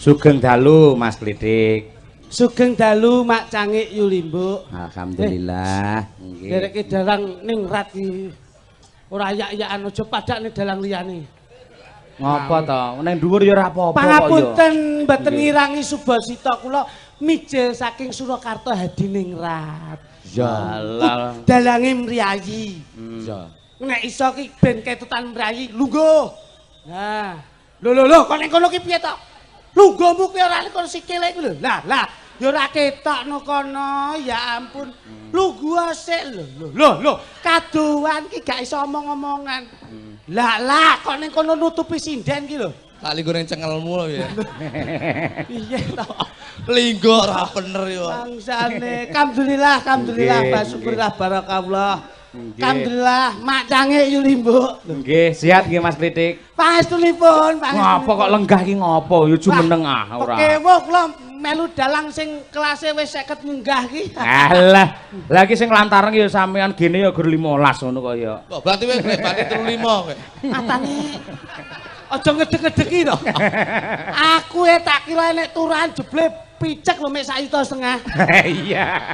Sugeng dalu Mas Klidik. Sugeng dalu Mak Cangik Yulimbo. Alhamdulillah. Nggih. Dereke dalang ningrat iki. Ora ayak-ayakan aja padakne dalang liyane. Ngopo to? Ning dhuwur ya ora apa-apa kok ya. Pangapunten mboten ngirangi Subasita kula mijil saking Surakarta Hadi Ningrat. Jalal. Dalange mriyayi. Ya. Nek iso ki ben ketutan mriyayi lungguh. Nah. Lho kok ning kono ki piye to? Lungguhmu ki ora ning kono sikile iku lho. Lah, ya ora ketokno kono, ya ampun. Lungguh sik lho. Kadowan ki gak iso omong-omongan. Lah, kok ning kono nutupi sinden ki lho. Tak linggo ning cengelmu lho ya. Piye to? Linggo ora bener yo. Bangsane. Alhamdulillah, Mbah syukurlah barakallah. Alhamdulillah, Mak Cangik Yulimbo. Nggih, sehat nggih Mas Klidik. Pangestunipun, Ngopo kok lenggah ki ngopo? Ya jumeneng ora. Kewuh kula melu dalang sing kelase wis 50 munggah ki. Alah, lah iki sing lantaran ya sampean gene ya gur 15 ngono kok ya. Kok berarti wis berarti 35 kowe. Atane aja ngedek-ngedeki to. Aku tak kira nek turahan jeble picek lho mek 1,5 juta. Iya.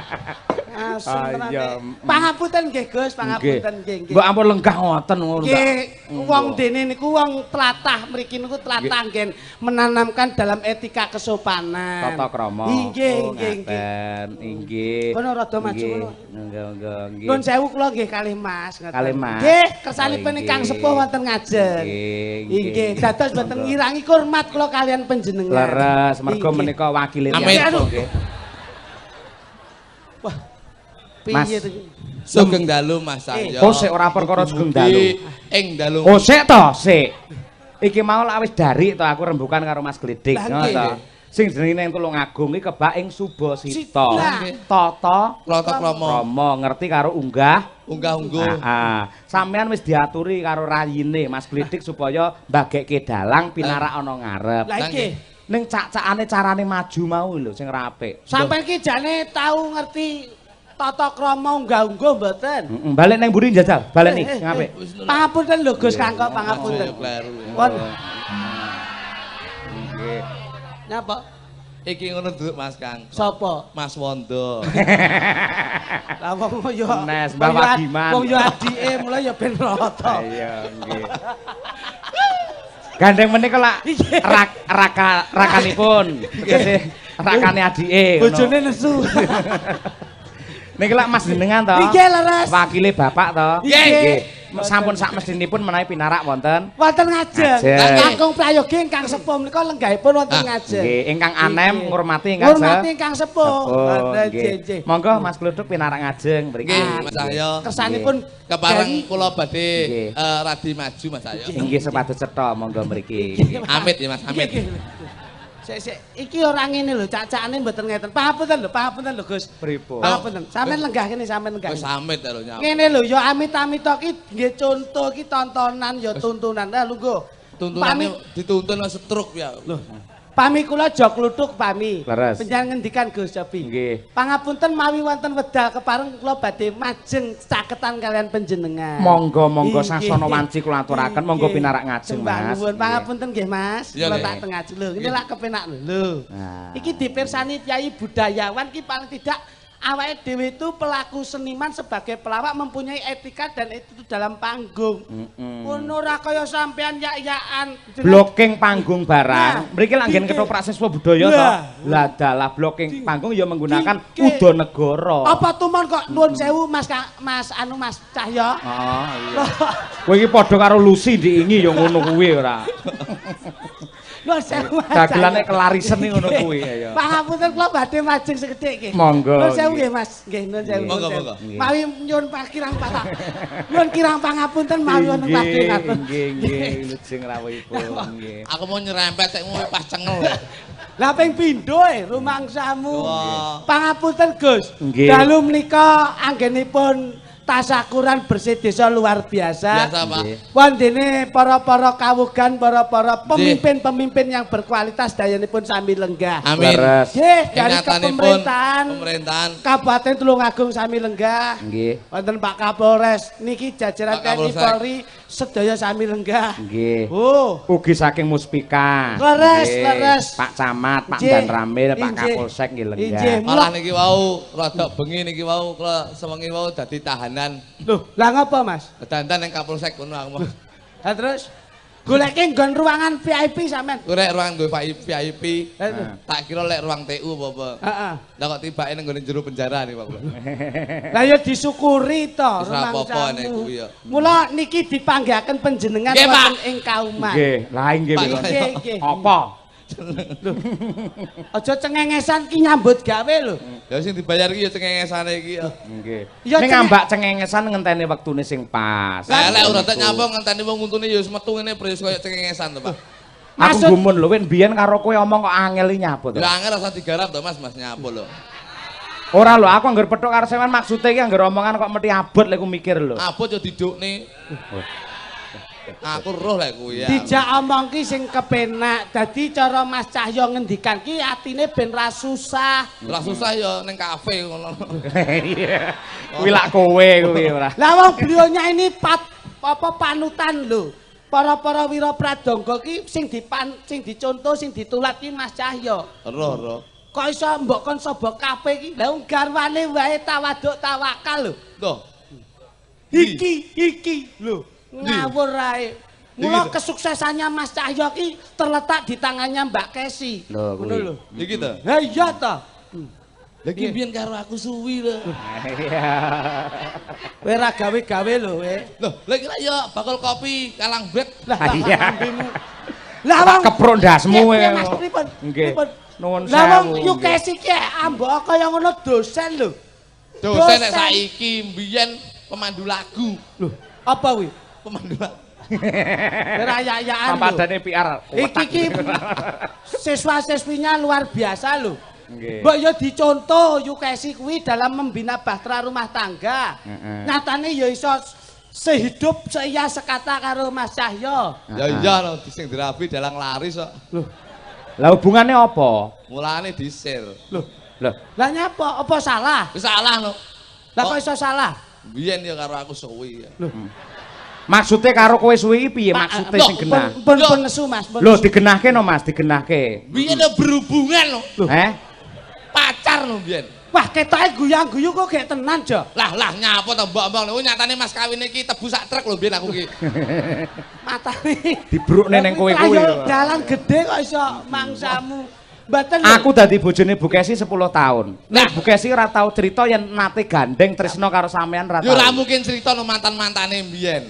Pangapunten nggih Gus, pangapunten nggih. Mbok ampun lenggah ngoten ngono. Nggih, wong dene niku wong tlatah mriki niku tlatah nggih menanamkan dalam etika kesopanan. Tata krama. Nggih. Kono rada maju ngono. Nggih. Nuwun sewu kula nggih kalih Mas ngoten. Kalih Mas. Nggih, kersanipun ingkang sepuh wonten ngajeng. Nggih, dados boten ngirangi hormat kula kalian panjenengan. Leres, mergo menika wakile nggih. Wah. Mas. Sugeng dalu Mas Cahyo. Oh, sik ora perkara sugeng dalu. Ing dalu. Oh, sik to, sik. Iki mau lak wis dari to aku rembukan karo Mas Klidik, ngono to. Sing jenenge Tulungagung iki kebak ing Subasita. Tata krama ngerti karo unggah-ungguh. Heeh. Sampeyan wis diaturi karo rayine Mas Klidik supaya mbagekke dalang pinarak ana ngarep. Lah iki ning cak-cakane carane maju mau lho sing apik. Sampeyan ki jane tau ngerti tata krama unggah-ungguh mboten? Heeh, balik nang mburi njajal, baleni sing apik. Pangapunten lho Gus Kangkok, pangapunten. Pun. Nggih. Nyapa? Iki ngono duduk Mas Kang. Sapa? Mas Wondo. Lah wong yo Nes Mbah Wadiman. Wong yo adike mulai yo ben rata. Iya, nggih. Gandeng menika lak rakanipun. Tegese rakane adike ngono. Bojone nesu. Niki lak Mas jenengan to? Nggih leres. Wakile Bapak to? Nggih. Sampun sak mestinipun menawi pinarak wonten. Wonten ngajeng. Ngajeng. Langkung prayogi ingkang sepuh menika lenggahipun wonten ngajeng. Nggih, ingkang anem ngurmati ingkang ngurmati ingkang sepuh. Nggih. Monggo Mas Kluduk pinarak ngajeng mriki. Nggih, Mas Cahyo. Kersanipun kepareng kula badhe radi maju Mas Cahyo. Inggih sepatus cetha monggo mriki. Amit ya Mas, amit. Sik iki ora ngene lho, cacakane mboten ngeten. Pangapunten lho Gus. Pripun? Pangapunten. Sampeyan lenggah kene, sampeyan lenggah. Wis amit lho nyapa. Ngene lho ya amit-amit tok iki nggih contoh iki tontonan ya tuntunan. Lah lungguh. Tuntunane dituntun setruk ya. Lho. Pami kula jog kluthuk pami. Leres. Panjenengan ngendikan Gus Cobi. Nggih. Pangapunten mawi wonten wedal kepareng kula badhe majeng caketan kalian panjenengan. Monggo sasana wanci kula aturaken monggo pinarak ngajeng Mas. Nuwun pangapunten nggih Mas. Kula tak tengah lho. Ini lak kepenak lho. Iki dipirsani Kyai budayawan ki paling tidak awake dhewe itu pelaku seniman sebagai pelawak mempunyai etika dan itu dalam panggung. Ngono ora kaya sampean yak-yakan. Blocking panggung barang. Mriki lak nggen ketoprak siswa budaya to. Lah dalah blocking panggung ya menggunakan Udanegara. Apa tuman kok nuwun sewu Mas Cahyo? Oh iya. Kowe iki padha karo Lucy diingi ya ngono kuwi ora. Nuwun sewu. Dagelane kelarisen ngono kuwi ya. Pangapunten kula badhe majeng sekedhik nggih. Monggo. Nuwun sewu nggih Mas. Nggih nuwun sewu. Monggo. Mawi nyuwun kirang patah. Nuwun kirang pangapunten mawi wonten panjenengan. Nggih, lujeng rawuhipun nggih. Aku mau nyerempet tek ngono pas cengel. Lah ping pindho rumangsamu. Pangapunten Gus. Nggih. Dalu menika anggenipun tasakuran bersih desa luar biasa. Biasa, Pak. Wandene para-para kawugan, para-para pemimpin-pemimpin yang berkualitas dayanipun sami lenggah. Amin. Nggih, dari Ingatanipun pemerintahan Kabupaten Tulungagung sami lenggah. Nggih. Wonten Pak Kapolres niki jajaran Pak TNI Kapolsek. Polri sedaya sami lenggah. Nggih. Oh, Ugi saking Muspika. Leres, Nggih. leres. Pak Camat, Pak Injih. Dan Ramil, Pak Injih. Kapolsek nggih Injih. lenggah. Malah niki wau rada bengi niki wau kula sewengi wau dadi tahanan. loh, lah ngapa Mas? Dandan yang Kapolsek kono aku mah. Lah terus goleki nggon ruangan VIP sampean. Rek ruang duwe Pak VIP. Heeh. Tak kira lek ruang TU apa. Heeh. Lah kok tibake nang nggone jero penjara nih Pak kula. Lah ya disyukuri to Wis ora apa-apa nek kuwi ya. Mula niki dipanggihaken panjenengan Nggih, Pak. wonten ing kauman. Nggih, lah nggih. Pak, Pak. nggih, nggih. Apa? Aja cengengesan ki nyambut gawe lho. Ya sing dibayar ki ya cengengesane iki ya. Nggih. Ya, Ning cengeng- ambak cengengesan ngenteni wektune sing pas. Lah lek ora tak nyapa ngenteni wong untune ya wis metu ngene bres koyo cengengesan to, Pak. Aku Maksud- gumun lho, wen biyen karo kowe omong kok angel nyaput. Ya angel rasa digarap to Mas, Mas nyapu lho. Ora lho, aku anggar petuk karo sampean maksude iki anggar omongan kok mesti abot lek ku mikir lho. Abot yo didukne. Aku roh lek kuwi ya. Dijak omong ki sing kepenak. Dadi cara Mas Cahyo ngendikan ki atine ben ra susah. Ora susah ya ning kafe ngono. Iya. Kuwi lak kowe kuwi ora. Lah wong beliaunya ini panutan lho. Para-para wira pradangga ki sing dicontoh, sing ditulat ki Mas Cahyo. Roh. Kok iso mbok kon sobo kafe ki? Lah wong garwane wae tawaduk tawakal lho. Tuh. Iki lho. Ngawur ae. Mula Iki. kesuksesannya Mas Cahyo ki terletak di tangannya Mbak Kesi. Lho, Ngono kuwi. lho. Iki to. Lah iya to. Lagi biyen karo aku suwi lho. Iya. Kowe ra gawe-gawe lho, we. Loh, lagi lah ya bakal kopi kalang bet. Lah Iya. lambemu. Lah Tak keprok ndasmu Iya, iya, kowe. Mas, pripun? Nggih. Pripun? Nuwun Lah wong sewu, yu nggih. Kesi ki ambok kaya ngono dosen lho. Dosen nek saiki mbiyen pemandu lagu. Lho, apa kuwi? Pemandu lagu. Raya-rayaan lho. Padane PR. Iki ki siswa-siswinya luar biasa lho. Nggih. Mbok yo dicontoh Yukesi kuwi dalam membina bahtera rumah tangga. Heeh. Nyatane ya iso sehidup seia sekata karo Mas Cahyo. Ya iya lho sing dirabi dalang laris kok. Lah hubungannya apa? Mulane disir. Loh. Lah nyapa? Apa salah? Wis salah lho. Lah kok iso salah? Biyen ya karo aku suwi ya. Maksudnya karo kowe suwi piye Pak, maksudnya sing genah? Pun nesu Mas. pun Lho nesu. digenahke no Mas, digenahke. Biyen ya berhubungan lho. Pacar Pacar lho biyen. Wah, ketoke guyang-guyu kok gek tenan, Jo. Lah nyapa to mbok-mbok lho nyatane mas kawin iki tebu sak truk lho biyen aku ki. Matane. Dibrukne ning kowe kuwi. Ayo dalan gede kok iso mangsamu. Mboten lho. Aku dadi bojone Bu Kesi 10 tahun. Nah, Bu Kesi ora tau cerita yen nate gandeng tresno karo sampean ora Yo ora tau. mungkin cerita no mantan-mantane biyen.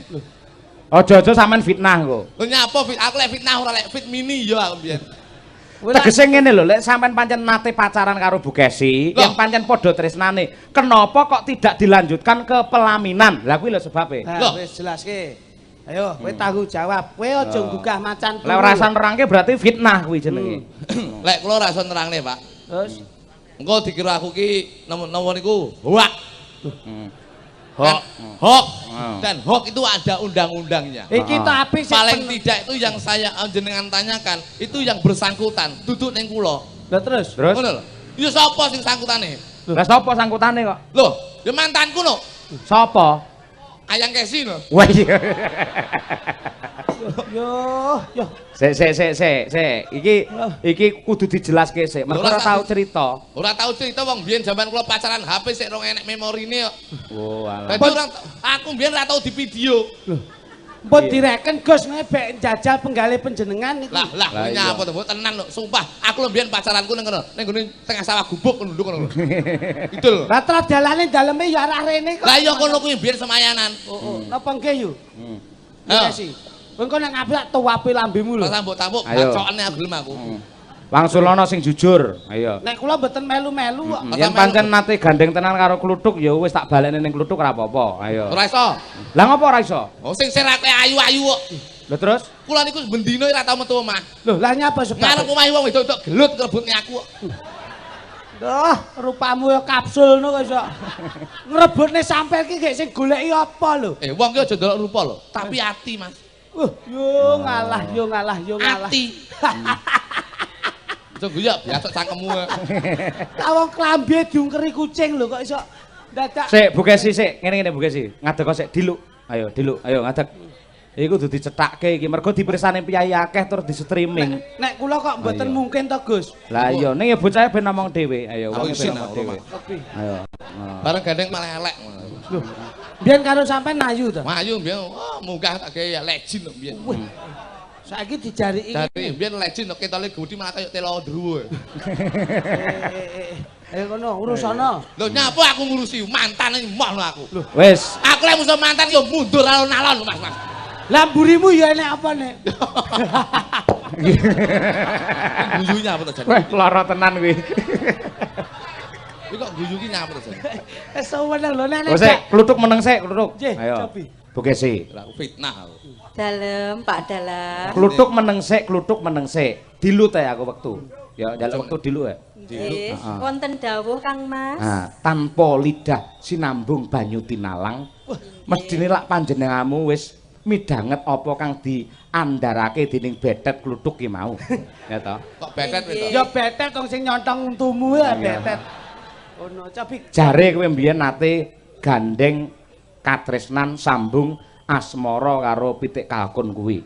Aja-aja sampean fitnah kok. Lho nyapa aku lek fitnah ora lek fit mini yo aku biyen. Tegese ngene lho, lek sampean pancen nate pacaran karo Bu Kesi, Loh. yang pancen padha tresnane, kenapa kok tidak dilanjutkan ke pelaminan? Lah kuwi lho sebabe. Loh. Wis jelaske. Ayo, kowe tanggung jawab. Kowe aja gugah macan. Lek ora san nerangke berarti fitnah kuwi jenenge. Lek kula ora iso nerangne, Pak. Terus Engko dikira aku ki nomor niku hoak. Hok. Hoak. Dan hoak itu ada undang-undangnya. iki to apik sing Paling tidak itu yang saya jenengan tanyakan itu yang bersangkutan duduk ning kula. Lah terus. Terus Ngono lho. Ya sapa sing sangkutane? lah sapa sangkutane kok? Loh, ya mantanku no. Sapa? Ayang Kesi no. Wah iya. Yo. Sik. Iki kudu dijelaske sik. Mergo ora tau cerita. Ora tahu cerita wong biyen zaman kula pacaran HP sik rong enek memorine kok. Oh alah. Dadi orang aku biyen ora tau di video. Mbok direken Gus nek jajal penggalih panjenengan niku. Lah Lah, kuwi iya. nyapa to, tenan lho, sumpah. Aku lho biyen pacaranku ning kono, ning gone tengah sawah gubuk kono lho. Itu lho. Lah dalane daleme ya arah rene kok. Lah iya kono kuwi biyen semayanan. Oh, napa nggih yu? Ayo. Iya sih. Engko nek ngapik tuwape lambemu lho. Pas tambuk-tambuk Ayo. bacokane aku gelem aku. Wangsulana sing jujur. Ayo. Nek kula mboten melu-melu kok. Yen pancen nate gandeng tenan karo kluthuk ya wis tak balekne ning kluthuk ora apa-apa. Ayo. Ora iso. Lah ngopo ora iso? Oh sing serate ayu-ayu kok. Lho terus? Kula niku bendina ora tau metu omah. Lho, lah nyapa sebab? Ngarep omahe wong wedok gelut rebutne aku kok. Duh, rupamu ya kapsul no kok iso. Ngrebutne sampean iki gek sing goleki apa lho? Wong ki aja ndelok rupa lho, tapi ati, Mas. Yo ngalah, yo ngalah, yo ngalah. Ati. Aja guyak biasa cangkemmu. Awang klambi diungkeri kucing lho kok iso dadak. Sik, Bu Kesi sik, ngene-ngene Bu Kesi. Ngadeg kok sik diluk. Ayo diluk, ayo ngadeg. Iku kudu dicethakke iki mergo dipirsani piyayi akeh terus di streaming. Nek kula kok mboten mungkin to, Gus. Lah iya, ning ya bocah ben ngomong dhewe. Ayo wong isin ngomong dhewe. Ayo. Bareng gandeng malah elek. Lho. Biyen karo sampean ayu to? Mayu mbiyen munggah tak gawe legend lho mbiyen. Saiki dijariki. Dari mbiyen legend ketole gudi malah kaya telo ndruwo. Ayo kono urusana. Lho nyapa aku ngurusi mantan emoh lho aku. Wis. Aku lek musuh mantan yo mundur alon-alon Mas. Lah mburimu ya enek apa nek? Guyunya apa to jan? Weh, lara tenan kuwi. Iki kok guyu ki nyapa to jan? Sewenang lho nek. Sik, kluthuk meneng sik, kluthuk. Ayo. Bu Kesi. Lah aku fitnah aku. Dalem, Pak Dalam. Kluthuk meneng sik. Dilu teh aku wektu. Ya, njaluk wektu dilu ya. Nggih. Wonten dawuh Kang Mas. Nah, tanpa lidah sinambung banyu tinalang. Mestine lak panjenenganmu wis midanget apa kang diandharake dening betet kluthuk ki mau. Ya toh. Kok betet to? Ya betet wong sing nyontong untumu ya betet. Ono cobi. Jare kowe mbiyen nate gandeng katresnan sambung asmara karo pitik kalkun kuwi.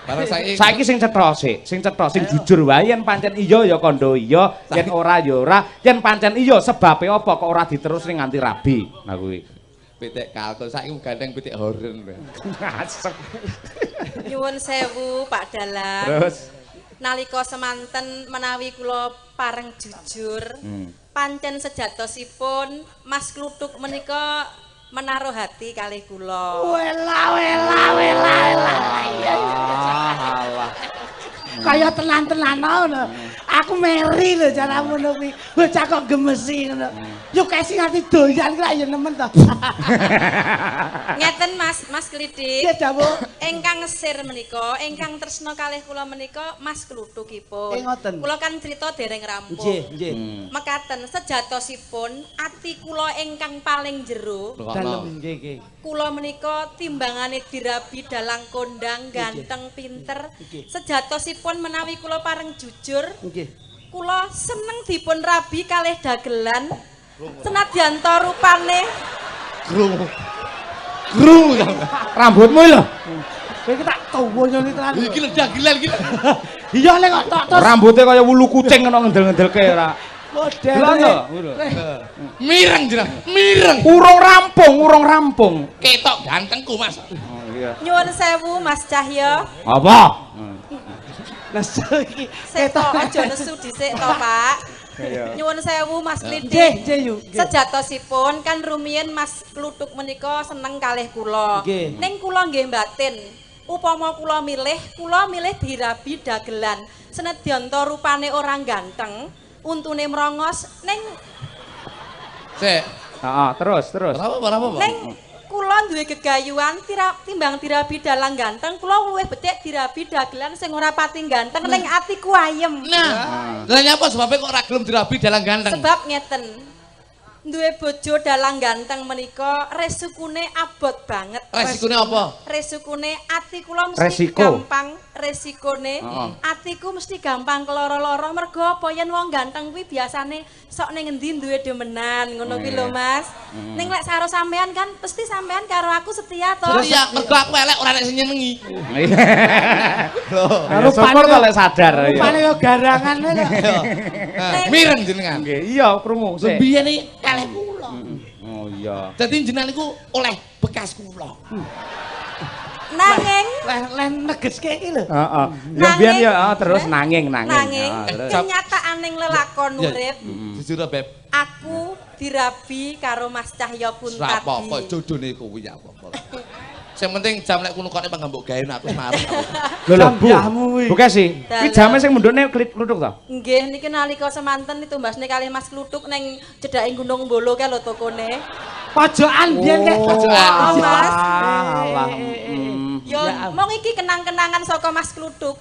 Bareng Saiki sing cetha sik, sing jujur wae yen pancen iya ya kandha iya, yen ora ya ora, yen pancen iya sebabe apa kok ora diterus ning nganti rabi. Nah kuwi. pitik kalkun saiki gandeng pitik horen. Asem. Nyuwun sewu Pak Dalam. Terus nalika semanten menawi kula pareng jujur, pancen sejatosipun Mas Kluthuk menika menaruh hati kalih kula. Wela. alah. Kaya tenan-tenan ngono. Aku meri lho jaramu ngono kuwi. Bocah kok gemesi ngono. Yo kesi nganti doyan kira ya nemen to. Ngeten Mas Klidik. Iya, Dawu. Ingkang sir menika, ingkang tresna kalih kula menika Mas Kluthukipun. Ngoten. Kula kan crita dereng rampung. Nggih. Mekaten sejatosipun ati kula ingkang paling jero. Dalem nggih. Kula menika timbangane dirabi dalang kondang, ganteng, pinter. Sejatosipun menawi kula pareng jujur, Nggih. kula seneng dipun rabi kalih dagelan. Senadyan to rupane Gru. Rambutmu lho. Kowe iki tak tuwa nyoni tenan. Iki lho dagelan iki. Iya lek kok tok Rambutnya kaya wulu kucing ngono ngendel-ngendelke ora. model. Delok to. Mireng jeneng, mireng. Urung rampung. Ketok gantengku, Mas. Oh iya. nyuwun sewu Mas Cahya. Apa? Nesu iki. Seto aja nesu dhisik to, Pak. Iya. Nyuwun sewu Mas Klidik. Nggih, yu. Sejatosipun kan rumiyin Mas Kluthuk menika seneng kalih kula. Nggih. Ning kula nggih batin. Upama kula milih dirabi dagelan. Senadyan to rupane ora ganteng, untune mrongos ning Sik. Heeh, terus. Apa? ning kula duwe gegayuhan timbang dirabi dalang ganteng, kula luwih becik dirabi dagelan sing ora pati ganteng ning atiku ayem. Nah, lha nyapa sebabnya kok ora gelem dirabi dalang ganteng? Sebab ngeten. Duwe bojo dalang ganteng menika resukune abot banget. Resikune apa? Resukune ati kula mesti Resiko. gampang resikone. Atiku mesti gampang keloro-loro mergo apa yen wong ganteng kuwi biasane sok ning endi duwe demenan ngono kuwi lho Mas. Ning lek karo sampean kan pasti sampean karo aku setia to. Iya, mergo aku elek ora nek sing nyenengi. Karo syukur to lek sadar. Rupane yo garangan ngono. Mireng jenengan. Nggih, iya krungu sik. Biyen iki kalih kula. Oh iya. Dadi jenengan niku oleh bekas kula. Nanging Leh negeske iki lho. Heeh. Ya biyen ya terus nanging. Nanging Terus. kenyataaning lelakon urip Jujur Beb. aku dirabi karo Mas Cahya pun Ora apa-apa tadi. jodone kuwi apa. Sing penting jam lek kuno kok nek mbok gawe aku semarang. Lho lho, Bu. Jambahmu kuwi. Bu Kesi, kuwi jame sing mundhune kluthuk to? Nggih niki nalika semanten ditumbasne kalih Mas Kluthuk ning cedhake Gunung Bolo kae lho tokone. Pojokan biyen kek Oh, Mas. Alah. Yo mong iki kenang-kenangan saka Mas Kluthuk.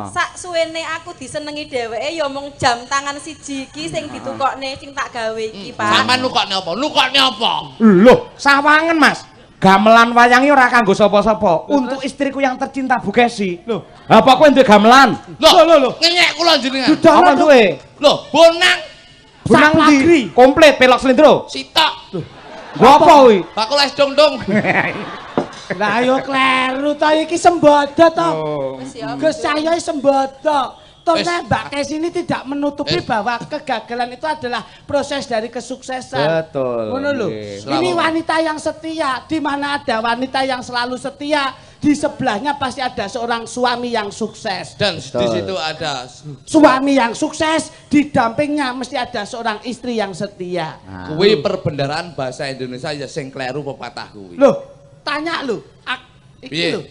Sak suwene aku disenengi dheweke ya mung jam tangan siji iki sing ditukokne sing tak gawe iki, Pak. Sampeyan nukokne apa? Nukokne apa? Loh, sawangen Mas. Gamelan wayangi ora kanggo sapa-sapa. Untuk istriku yang tercinta Bu Kesi. Loh, apa kowe duwe gamelan? Loh, ngenyek kula jenengan. Apa duwe? Loh, bonang. Bonang ndi? Komplit pelok slendro. Sitok. Gua apa kuwi? Bakul es dong-dong. Lah ayo kleru ta iki sembodo to. Wis ya. Gus saya sembodo. Tohnya Mbak Kesi ini tidak menutupi bahwa kegagalan itu adalah proses dari kesuksesan. Betul. Ngono lho. Ini wanita yang setia. Di mana ada wanita yang selalu setia, di sebelahnya pasti ada seorang suami yang sukses. Dan di situ ada Suami yang sukses, di dampingnya mesti ada seorang istri yang setia. kuwi perbendaraan bahasa Indonesia ya sing kleru pepatah kuwi. Loh, tanya lho. Iki Piye? lho,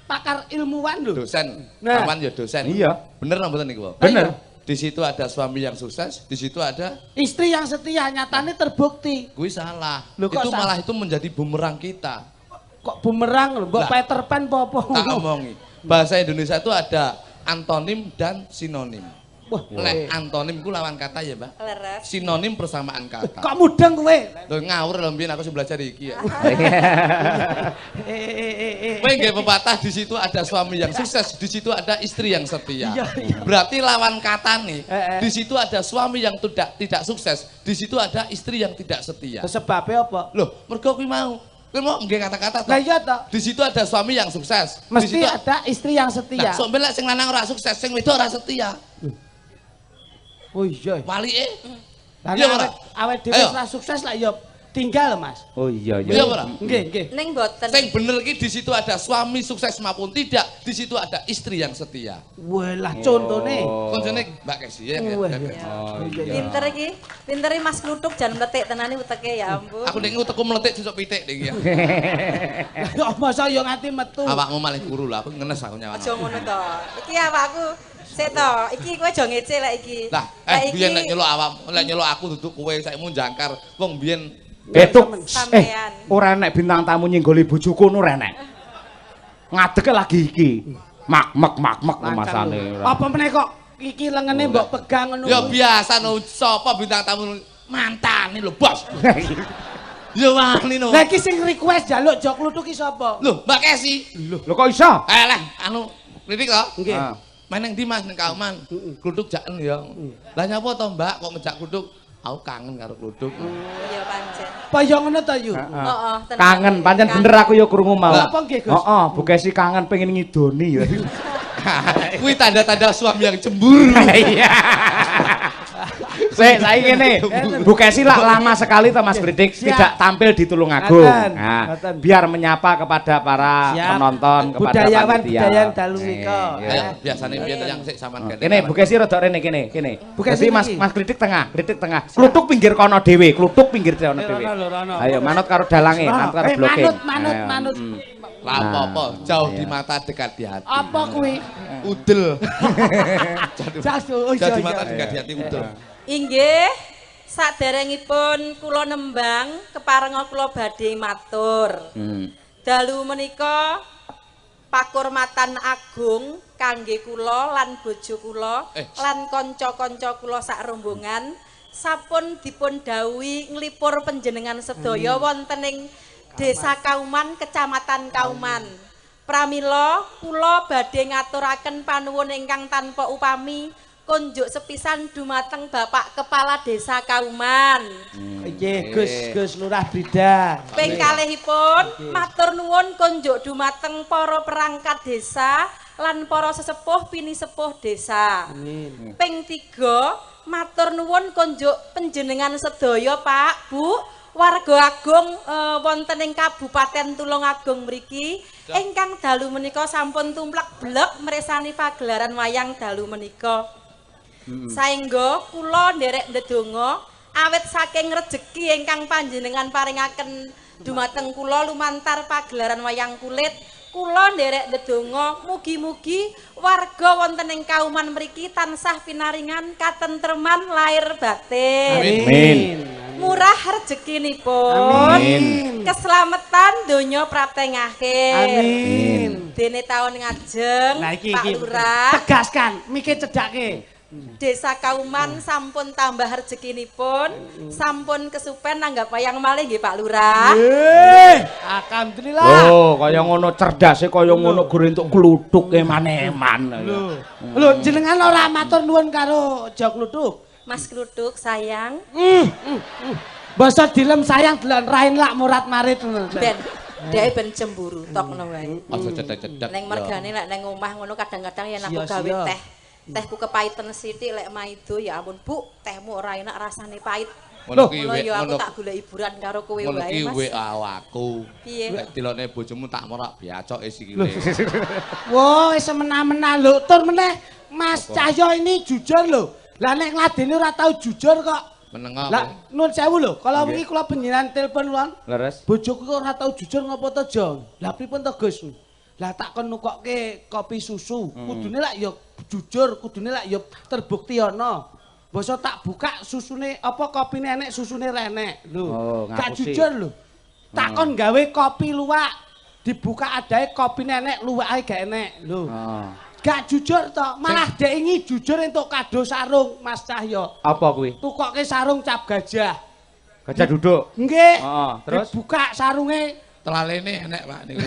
pakar ilmuwan lho. Dosen, Nah. sampean ya dosen. Iya. Bener napa mboten niku? Bener. Di situ ada suami yang sukses, di situ ada Istri yang setia nyatanya terbukti. kuwi salah. Loh, kok Itu salah? malah itu menjadi bumerang kita. Kok bumerang lho, mbok Lah. Peter Pan apa? Tak omongi. Bahasa Indonesia itu ada antonim dan sinonim. Wah, Lek antonim ku lawan kata ya, Mbak. Leres. Sinonim persamaan kata. kok mudeng kowe? Lho ngawur lho mbiyen aku sing belajar iki ya. Eh. Kowe nggih pepatah di situ ada suami yang sukses, di situ ada istri yang setia. Iya. Berarti lawan kata nih, Eh. di situ ada suami yang tidak sukses, di situ ada istri yang tidak setia. Sebabnya apa? Loh, mergo kuwi mau. Kuwi mau nggih kata-kata toh. Lah iya toh. Di situ ada suami yang sukses. Di Mesti situ ada istri yang setia. Nah, sok mbelak sing lanang ora sukses, sing wedok ora setia. Oh iya. Walike. Lah Iya, ora? awet dhewe Ayo. ora sukses lah ya tinggal, Mas. Oh iya Iya ora? Nggih. Ning boten. Sing bener iki di situ ada suami sukses maupun tidak, di situ ada istri yang setia. Wah, lah contone. Koncone Mbak Kesi ya. Wah, ya. iya. Oh iya. Pinter iki. Pinter iki Mas Kluthuk jan mletik tenane uteke ya ampun. Aku ning utekku meletik sesuk pitik iki ya. Lah masa yo nganti metu. Awakmu malah guru lah, aku ngenes aku nyawan. Aja ngono to. Iki awakku sik to. Iki kowe aja ngece lek iki. Lah, biyen nek nyeluk awak, lek nyeluk aku duduk kowe saikmu jangkar. Wong biyen Betuk. Sampean. Ora enek bintang tamu nyinggoli bojoku ora enek. Ngadeke lagi iki. Mak masane. Apa meneh kok iki lengene mbok pegang ngono. ya biasa no sapa bintang tamu mantane lho, Bos. Ya wani no. Lah iki sing request jaluk jok kluthuk ki sapa? Lho, Mbak Kesi. Lho kok iso? Lah, anu kritik to? Nggih. Ah. Main nang ndi Mas ning Kauman? Kluthuk jaken ya. Lah nyapa to, Mbak, kok ngejak kluthuk? Aku kangen karo kluthuk. Iya pancen. Kaya ngono ta yu. Heeh, tenan. Kangen, pancen bener aku ya krungu mau. Lah, apa nggih, Gus? Heeh, Bu Kesi kangen pengen ngidoni ya. Kuwi tanda-tanda suami yang cemburu. Iya. Sik, saiki ngene. Bu Kesi lah lama sekali toh Mas Bridik tidak tampil di Tulungagung. Ngaten, Nah, ngaten. biar menyapa kepada para Siap. penonton, kepada Budayawan panitia. budayaan dalu nika. Iya. Ayo, biasane biyen yang sik sampean gandeng. Kene Bu Kesi rada rene kene. Bu Kesi Jadi Mas iki. Mas Kritik tengah. Kluthuk pinggir kono dhewe, kluthuk pinggir kono dhewe. Rono. Ayo manut karo dalange, manut karo blocking. Manut. Lah apa-apa, jauh di mata dekat di hati. Apa kuwi? Udel. Jauh Jadi mata dekat di hati udel. Inggih, saderengipun kula nembang keparenga kula badhe matur. Dalu menika pakurmatan agung kangge kula lan bojo kula lan kanca-kanca kula sak rombongan sampun dipun dawuhi nglipur panjenengan sedaya wonten ing Desa Kauman, Kecamatan Kauman. Pramila kula badhe ngaturaken panuwun ingkang tanpa upami kunjuk sepisan dumateng Bapak Kepala Desa Kauman. Nggih, Gus Lurah Brida. Ping kalihipun matur nuwun kunjuk dumateng para perangkat desa lan para sesepuh pinisepuh desa. Amin. Ping 3 matur nuwun kunjuk panjenengan sedaya Pak, Bu, warga agung wonten ing Kabupaten Tulungagung mriki ingkang dalu menika sampun tumplek blek mirsani pagelaran wayang dalu menika. Saengga kula nderek ndedonga awit saking rejeki ingkang panjenengan paringaken dumateng kula lumantar pagelaran wayang kulit, kula nderek ndedonga mugi-mugi warga wonten ing Kauman mriki tansah pinaringan katentreman lahir batin. Amin. Murah rezekinipun. Amin. Keselamatan donya prapteng akhir. Amin. Dene taun ngajeng Nah Pak Lurah. Tegaskan, mikir cedhake. Desa Kauman sampun tambah rezekinipun, sampun kesupen nanggap wayang malih nggih Pak Lurah. Alhamdulillah. Lho, kaya ngono cerdase kaya ngono gur entuk kluthuk emaneman. Lho, jenengan ora matur nuwun karo Jok Kluthuk. Mas Kluthuk sayang. Basa dilem sayang delan rain lak murat marit. Ben, dhek ben cemburu tok ngono wae. Aja cedhek-cedhek. Ning mergane lek ning omah ngono kadang-kadang yen aku gawe teh. Tehku kepaiten sithik lek maido ya ampun Bu, tehmu ora enak rasane pahit. Ngono ki Ngono ya aku tak golek hiburan karo kowe wae Mas. Ngono ki wae aku. Piye? Lek dilone bojomu tak merak biacoke sikile. Wah, wis semena-mena lho. Tur meneh Mas Cahyo ini jujur lho. Lah nek ngladeni ora tau jujur kok. Menengo. Lah nuwun sewu lho, kalau wingi kula penjiran telepon luang. Leres. Bojoku kok ora tau jujur ngopo to, Jon? Lah pripun to, Gus? Lah tak kon nukokke kopi susu. Kudune lak ya jujur, kudune lak ya terbukti ana. Basa tak buka susune apa kopine enek susune renek. Lho, gak jujur lho. Tak kon gawe kopi luwak. Dibuka adae kopine enek, luwake gak enek. Lho. Gak jujur to, malah dek ingi jujur entuk kado sarung Mas Cahyo. Apa kuwi? Tukokke sarung cap gajah. Gajah duduk. Nggih. Heeh, terus dibuka sarunge. Telalene enek Pak niku.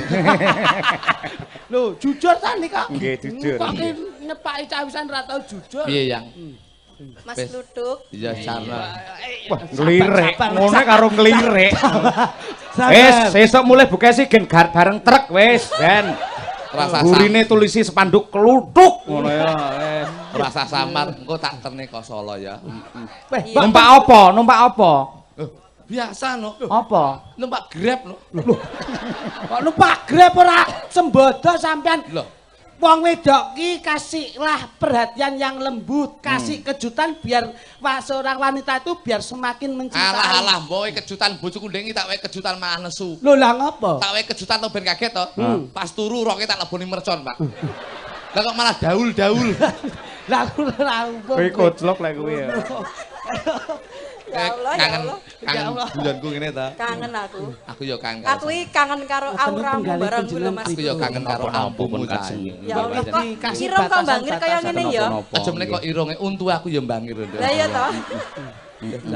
Lho, jujur ta nika? Nggih, jujur. Kok nyepaki cawisan ora tau jujur. Piye, Yang? Mas Kluthuk. Iya, sarna. wah nglirik, ngene karo nglirik. Wis, sesuk mulai bukesi gen bareng truk wis, Ben. Rasa gurine tulisi spanduk kluthuk ngono ya. Wis. Rasa samar engko tak terne ka Solo ya. Numpak apa? Numpak apa? Biasa no. Apa? Numpak Grab no. Kok numpak Grab ora sembodo sampean. Loh. Wong wedok ki kasihlah perhatian yang lembut, kasih kejutan biar seorang wanita itu biar semakin mencintai. Alah boy kejutan bojoku ndek iki tak wae kejutan malah nesu. Lho lah ngopo? Tak wae kejutan to ben kaget to. Pas turu roke tak leboni mercon, Pak. Lah kok malah daul-daul. Lah aku ora umum. Kowe koclok lek kuwi ya. Ya Allah, ya Allah. Kangen bulanku ngene ta. Kangen aku. Aku ya kangen. Aku iki kangen karo auramu bareng lho Mas. Aku ya kangen karo ampumu ta. Ya Allah, kok irung kok bangir kaya ngene ya. Aja meneh kok irunge untu aku ya mbangir nduk. Lah iya toh.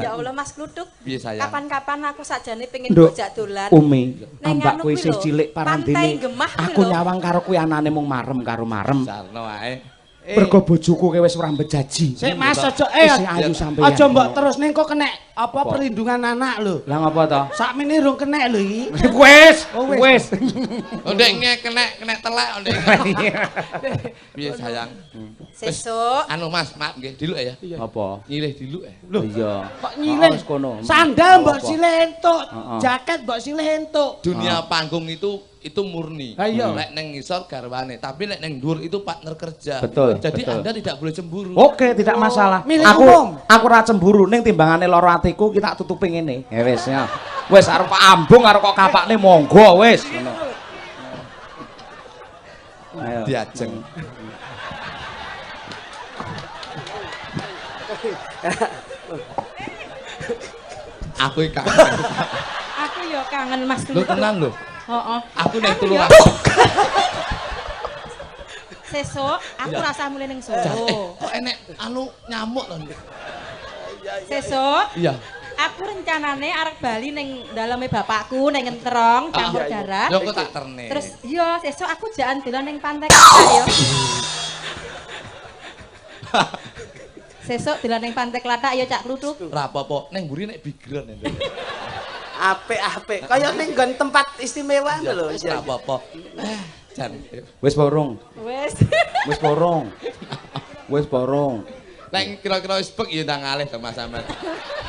Ya Allah Mas Kluthuk. Piye sayang? Kapan-kapan aku sakjane pengen bojak dolan. Umi, Neng ambakku anu isih kuwi lho, cilik parandene. Pantai Gemah kuwi Aku lho. nyawang karo kuwi anane mung marem karo marem. Sarno wae. Mergo bojoku kowe wis ora bejaji. Sik Mas aja Isih ayu sampeyan. aja mbok terus ning kok kena apa perlindungan anak lho. Lah ngapa to? Sakmene rung kena lho iki. Wis, wis. Ndek kena telek ndek. Piye sayang? Sesuk Anu Mas, maaf nggih, diluk ya. Apa? Nyilih diluk ya. Lho iya. Kok nyilih Wis kono. sandal mbok Apa? silih entuk, jaket mbok silih entuk. Dunia panggung itu murni. Ayo. Lek neng ngisor garwane, tapi lek neng dhuwur itu partner kerja. Betul, Jadi betul. Anda tidak boleh cemburu. Oke, tidak masalah. Milih Aku umum. aku ora cemburu ning timbangane lara atiku kita tutupi ngene. Ya wis ya. Wis arep kok ambung arep kok kapakne monggo wis ngono. Ayo. Diajeng. Aku iki kangen. aku ya kangen Mas Lho Kluthuk. tenan lho. Heeh. Aku nek telu ya. aku. Sesuk aku rasa mulih ning Solo. Kok enek anu nyamuk lho. Sesuk Iya. aku rencanane arek bali ning daleme bapakku ning Entrong campur darah. Lho kok tak terne. Terus iya sesuk aku jalan dolan ning pantai Klatak ya. Sesuk dolan ning pantai Klatak ya Cak Kluthuk. Ora apa-apa, ning mburi nek bigren ya. Apik-apik. Kaya ning nggon tempat istimewa lho. Ora apa-apa. Jan. Wis borong. Wes. Wis borong. Wis borong. Nek kira-kira wis bek ya ndang ngalih to Mas Ahmad.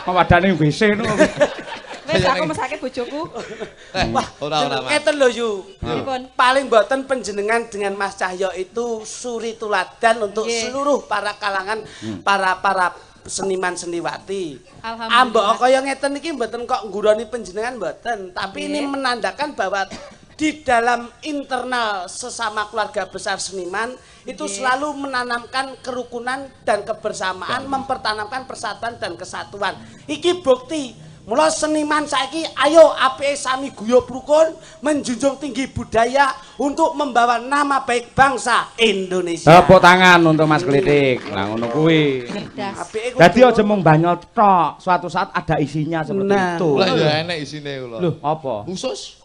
Wadane WC no. Wes aku mesake bojoku. Ora Mas. Ngeten lho Yu. Pripun? Paling mboten panjenengan dengan Mas Cahyo itu suri tuladan untuk Nggih. seluruh para kalangan para seniman seniwati. Alhamdulillah. Ambok kaya ngeten iki mboten kok ngguroni panjenengan mboten, tapi ini menandakan bahwa di dalam internal sesama keluarga besar seniman itu selalu menanamkan kerukunan dan kebersamaan, mempertanamkan persatuan dan kesatuan. Iki bukti Mula seniman saiki ayo apike sami guyub rukun menjunjung tinggi budaya untuk membawa nama baik bangsa Indonesia. Tepuk tangan untuk Mas Klitik. Lah ngono kuwi. Dadi aja mung banyol tok, suatu saat ada isinya seperti itu. Lah ya enek isine lho. Loh, apa? Khusus.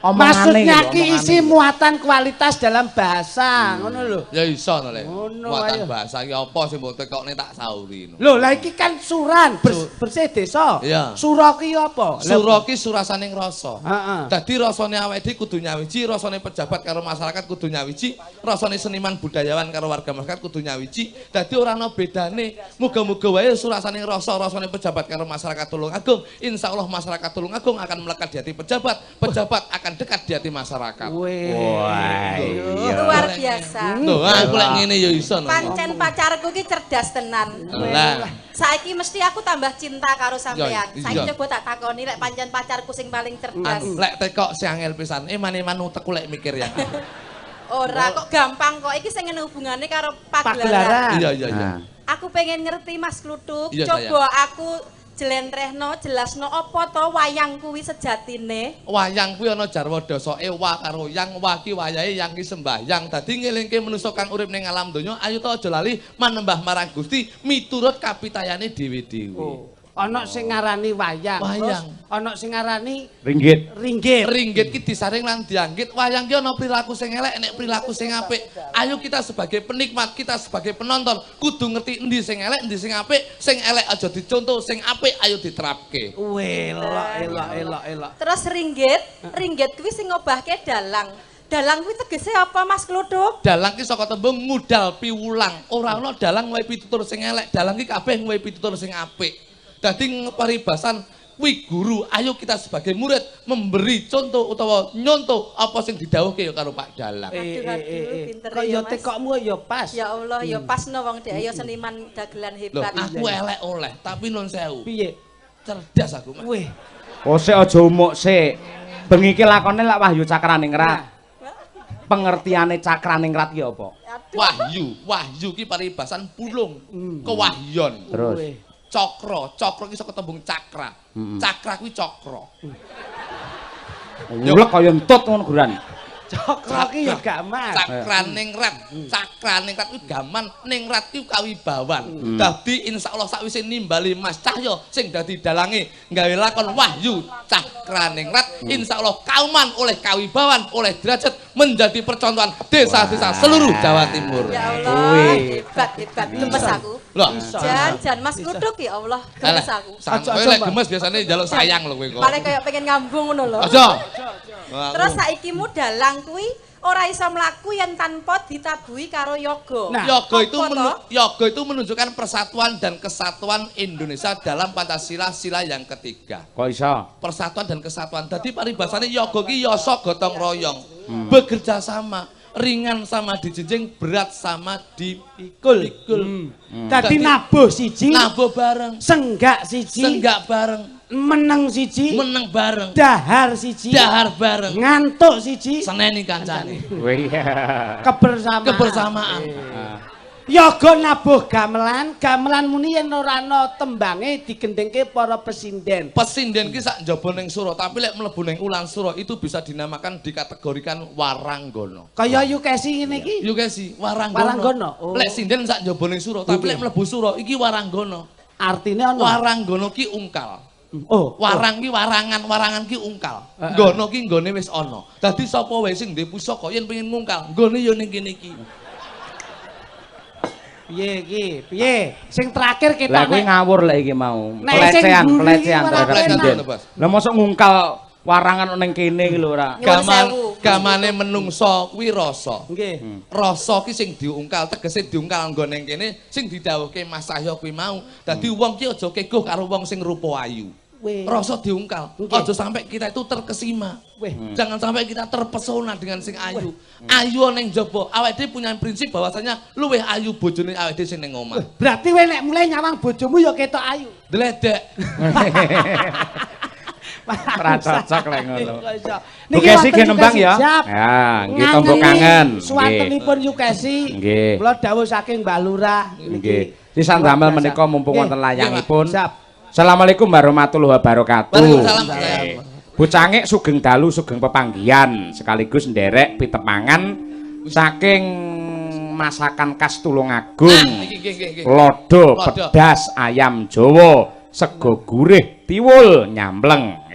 Maksudnya ki isi muatan kualitas dalam bahasa, ngono lho. Ya iso to, Lek. Ngono, Muatan ayo. bahasa ki apa sing mbok tekokne tak sauri ngono. Lho, lah iki kan suran, bersih desa. Iya. Sura ki apa? Sura ki surasaning rasa. Heeh. Dadi rasane awake dhewe kudu nyawiji, rasane pejabat karo masyarakat kudu nyawiji, rasane seniman budayawan karo warga masyarakat kudu nyawiji. Dadi ora ana bedane. Muga-muga wae surasaning rasa, rasane pejabat karo masyarakat Tulungagung. Insyaallah masyarakat Tulungagung akan melekat di hati pejabat, pejabat akan dekat di hati masyarakat. Wah, Luar biasa. Loh, aku lek ngene ya iso. Pancen pacarku ki cerdas tenan. Lah. Saiki mesti aku tambah cinta karo sampean. Iya. Saiki coba tak takoni lek pancen pacarku sing paling cerdas. Lek tekok sing angel pisan. Eman-eman utekku lek mikir ya. Ora kok gampang kok iki sing ngene hubungane karo Pagelaran. pagelaran. Iya iya iya. Aku pengen ngerti Mas Kluthuk, Iya, coba aku jlentrehno jelasno apa to wayang kuwi sejatine. Wayang kuwi ana jarwa dasae wa karo yang wa ki wayahe yang ki sembahyang. Dadi ngelingke manungsa kang urip ning alam donya ayo to aja lali manembah marang Gusti miturut kapitayane dhewe-dhewe. Ana sing ngarani wayang. Wayang. Terus ana sing ngarani ringgit. ringgit. Ringgit ki disaring lan dianggit. Wayang ki ana perilaku sing elek, nek perilaku sing apik. Ayo kita sebagai penikmat, kita sebagai penonton kudu ngerti endi sing elek, endi sing apik. Sing elek aja dicontoh, sing apik ayo diterapke. Elok. Terus ringgit kuwi sing ngobahke dalang. Dalang kuwi tegese apa Mas Kluthuk? Dalang ki saka tembung ngudal piwulang. Ora ana dalang wae pitutur sing elek, dalang ki kabeh wae pitutur sing apik. Dadi paribasan kuwi guru, ayo kita sebagai murid memberi contoh utawa nyontoh apa sing didhawuhke ya karo Pak Dalang. Aduh, pinter Kok ya tekokmu ya pas. Ya Allah, ya pasno wong dhek ya seniman dagelan Loh, hebat. aku elek oleh, tapi nun sewu. Piye? Cerdas aku, Mas. Weh. Oh, sik aja umuk sik. Bengi iki lakone lak Wahyu Cakraningrat. Pengertiane Cakraningrat ki apa? Wahyu ki paribasan pulung, kewahyon. Terus Cakra ki saka tembung cakra. Cakra kuwi cakra. Nyulek kaya entut ngono guran. Cakra ki ya gaman. Cakraningrat kuwi gaman, ningrat ki kawibawan. Dadi insyaallah sakwise nimbali Mas Cahyo sing dadi dalange gawe lakon Wahyu Cakraningrat, insyaallah kauman oleh kawibawan, oleh derajat menjadi percontohan desa-desa seluruh Jawa Timur. Ya Allah, hebat gemes aku. Loh, Jan Mas Kluthuk ya Allah, gemes aku. Kowe lek gemes biasane njaluk sayang lho kowe kok. Malah kaya pengen ngambung ngono lho. Aja. Terus saikimu dalang kuwi ora iso mlaku yen tanpa ditabuhi karo yoga. Nah, Yoga itu menunjukkan persatuan dan kesatuan Indonesia dalam Pancasila sila yang ketiga. Kok iso? Persatuan dan kesatuan. Dadi paribasane yoga ki yasa gotong royong. Bekerja sama, ringan sama dijinjing, berat sama dipikul. Dadi nabuh siji, Nabuh bareng, senggak siji, senggak bareng, meneng siji, meneng bareng, dahar siji, dahar bareng, ngantuk siji, seneni kancane. Wih. Kebersamaan. Yoga nabuh gamelan muni yen ora ana tembange digendengke para pesinden. Pesinden ki sak njaba ning sura, tapi lek mlebu ning ulang sura itu bisa dinamakan dikategorikan waranggana. Kaya Yukesi ngene iki. Yukesi, waranggana. Waranggana. Oh. Lek sinden sak njaba ning sura, tapi lek mlebu sura iki waranggana. Artine ana. Waranggana ki ungkal. Oh, Warang ki warangan, warangan ki ungkal. Nggono ki nggone wis ana. Dadi sapa wae sing ndek pusaka yen pengin ngungkal, nggone ya ning kene iki. Piye? Sing terakhir kita Lah kuwi ngawur lek iki mau. Pelecehan terhadap sinden. Lah mosok ngungkal warangan ning kene iki lho ora. Gamane menungso kuwi rasa. Nggih. Rasa ki sing diungkal, tegese diungkal nggon ning kene sing didhawuhke Mas Cahyo kuwi mau. Dadi wong ki aja keguh karo wong sing rupa ayu. Rasa diungkal. Aja sampai kita itu terkesima. Jangan sampai kita terpesona dengan sing ayu. Ayu ning jaba. Awake dhewe punya prinsip bahwasanya luwih ayu bojone awake dhewe sing ning omah. Berarti kowe nek mulai nyawang bojomu ya ketok ayu. Dledek. Ora cocok lek ngono. Niki Yukesi ge nembang ya. Siap. Ya, nggih tombo kangen. Suwantenipun Yukesi. Nggih. Kula dawuh saking Mbah Lurah Nggih. Disandamel menika mumpung wonten layangipun. Siap. Assalamualaikum warahmatullahi wabarakatuh. Waalaikumsalam. Bocangik sugeng dalu sugeng pepanggihan sekaligus nderek pitepangan saking masakan khas Tulungagung. Lodo pedas ayam Jawa, sego gurih tiwul nyambleng.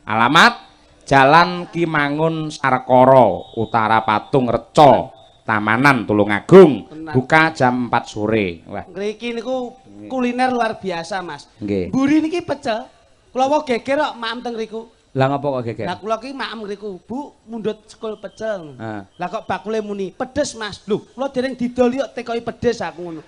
Alamat Jalan Kimangun Sarkara, Utara Patung Reca, Tamanan Tulungagung. Buka jam 4 sore. Wah, Ngriki niku kuliner luar biasa, Mas. Nggih. Mburi niki pecel. Kula wae geger kok maem teng riku. Lah ngapa kok geger? Lah kula ki maem ngriku, Bu, mundhut sekul pecel. Ah. Lah kok bakule muni pedes, Mas. Lho, kula dereng didol kok tekoki pedes aku ngono.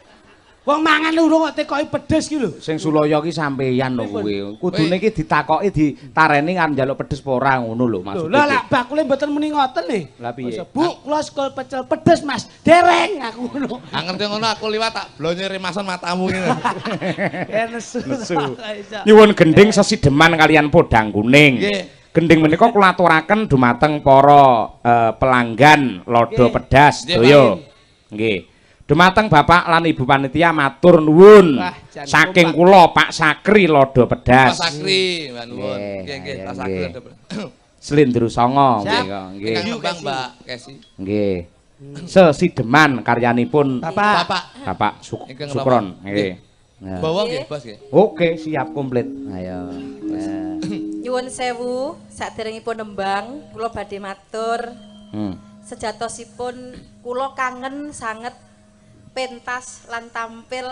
Wong mangan urung kok tekoki pedes ki lho. Sing Sulaya ki sampeyan lho kuwi. Kudune ki ditakoki ditareni kan njaluk pedes apa ora ngono lho maksudnya. Lah lak bakule mboten muni ngoten nih. Lah piye? Bu, kula sekul pecel pedes, Mas. Dereng aku ngono. Ah ngerti ngono aku liwat tak blonye remasan matamu ngene. Nesu. Nyuwun gending sesideman kalian podang kuning. Nggih. Gending menika kula aturaken dumateng para pelanggan lodo pedas Nggih, daya. Nggih. Dumateng Bapak lan Ibu panitia matur nuwun. Wah, jan Saking kula Pak Sakri lodo Pak pedas. Sakri, mbak nuwun. Nggih, Nggih, nggih, Pak ayo, Sakri. nggih. Slindru Songo Siap. nggih kok, nggih. Ingkang kembang Mbak Kesi. Nggih. Sesideman karyanipun Bapak. Bapak, Ingkang Sukron napa? nggih. Nah. bawa nggih, Bos nggih. Oke, siap komplit. Ayo. Nyuwun sewu saderengipun nembang kula badhe matur sejatosipun kula kangen sanget pentas lan tampil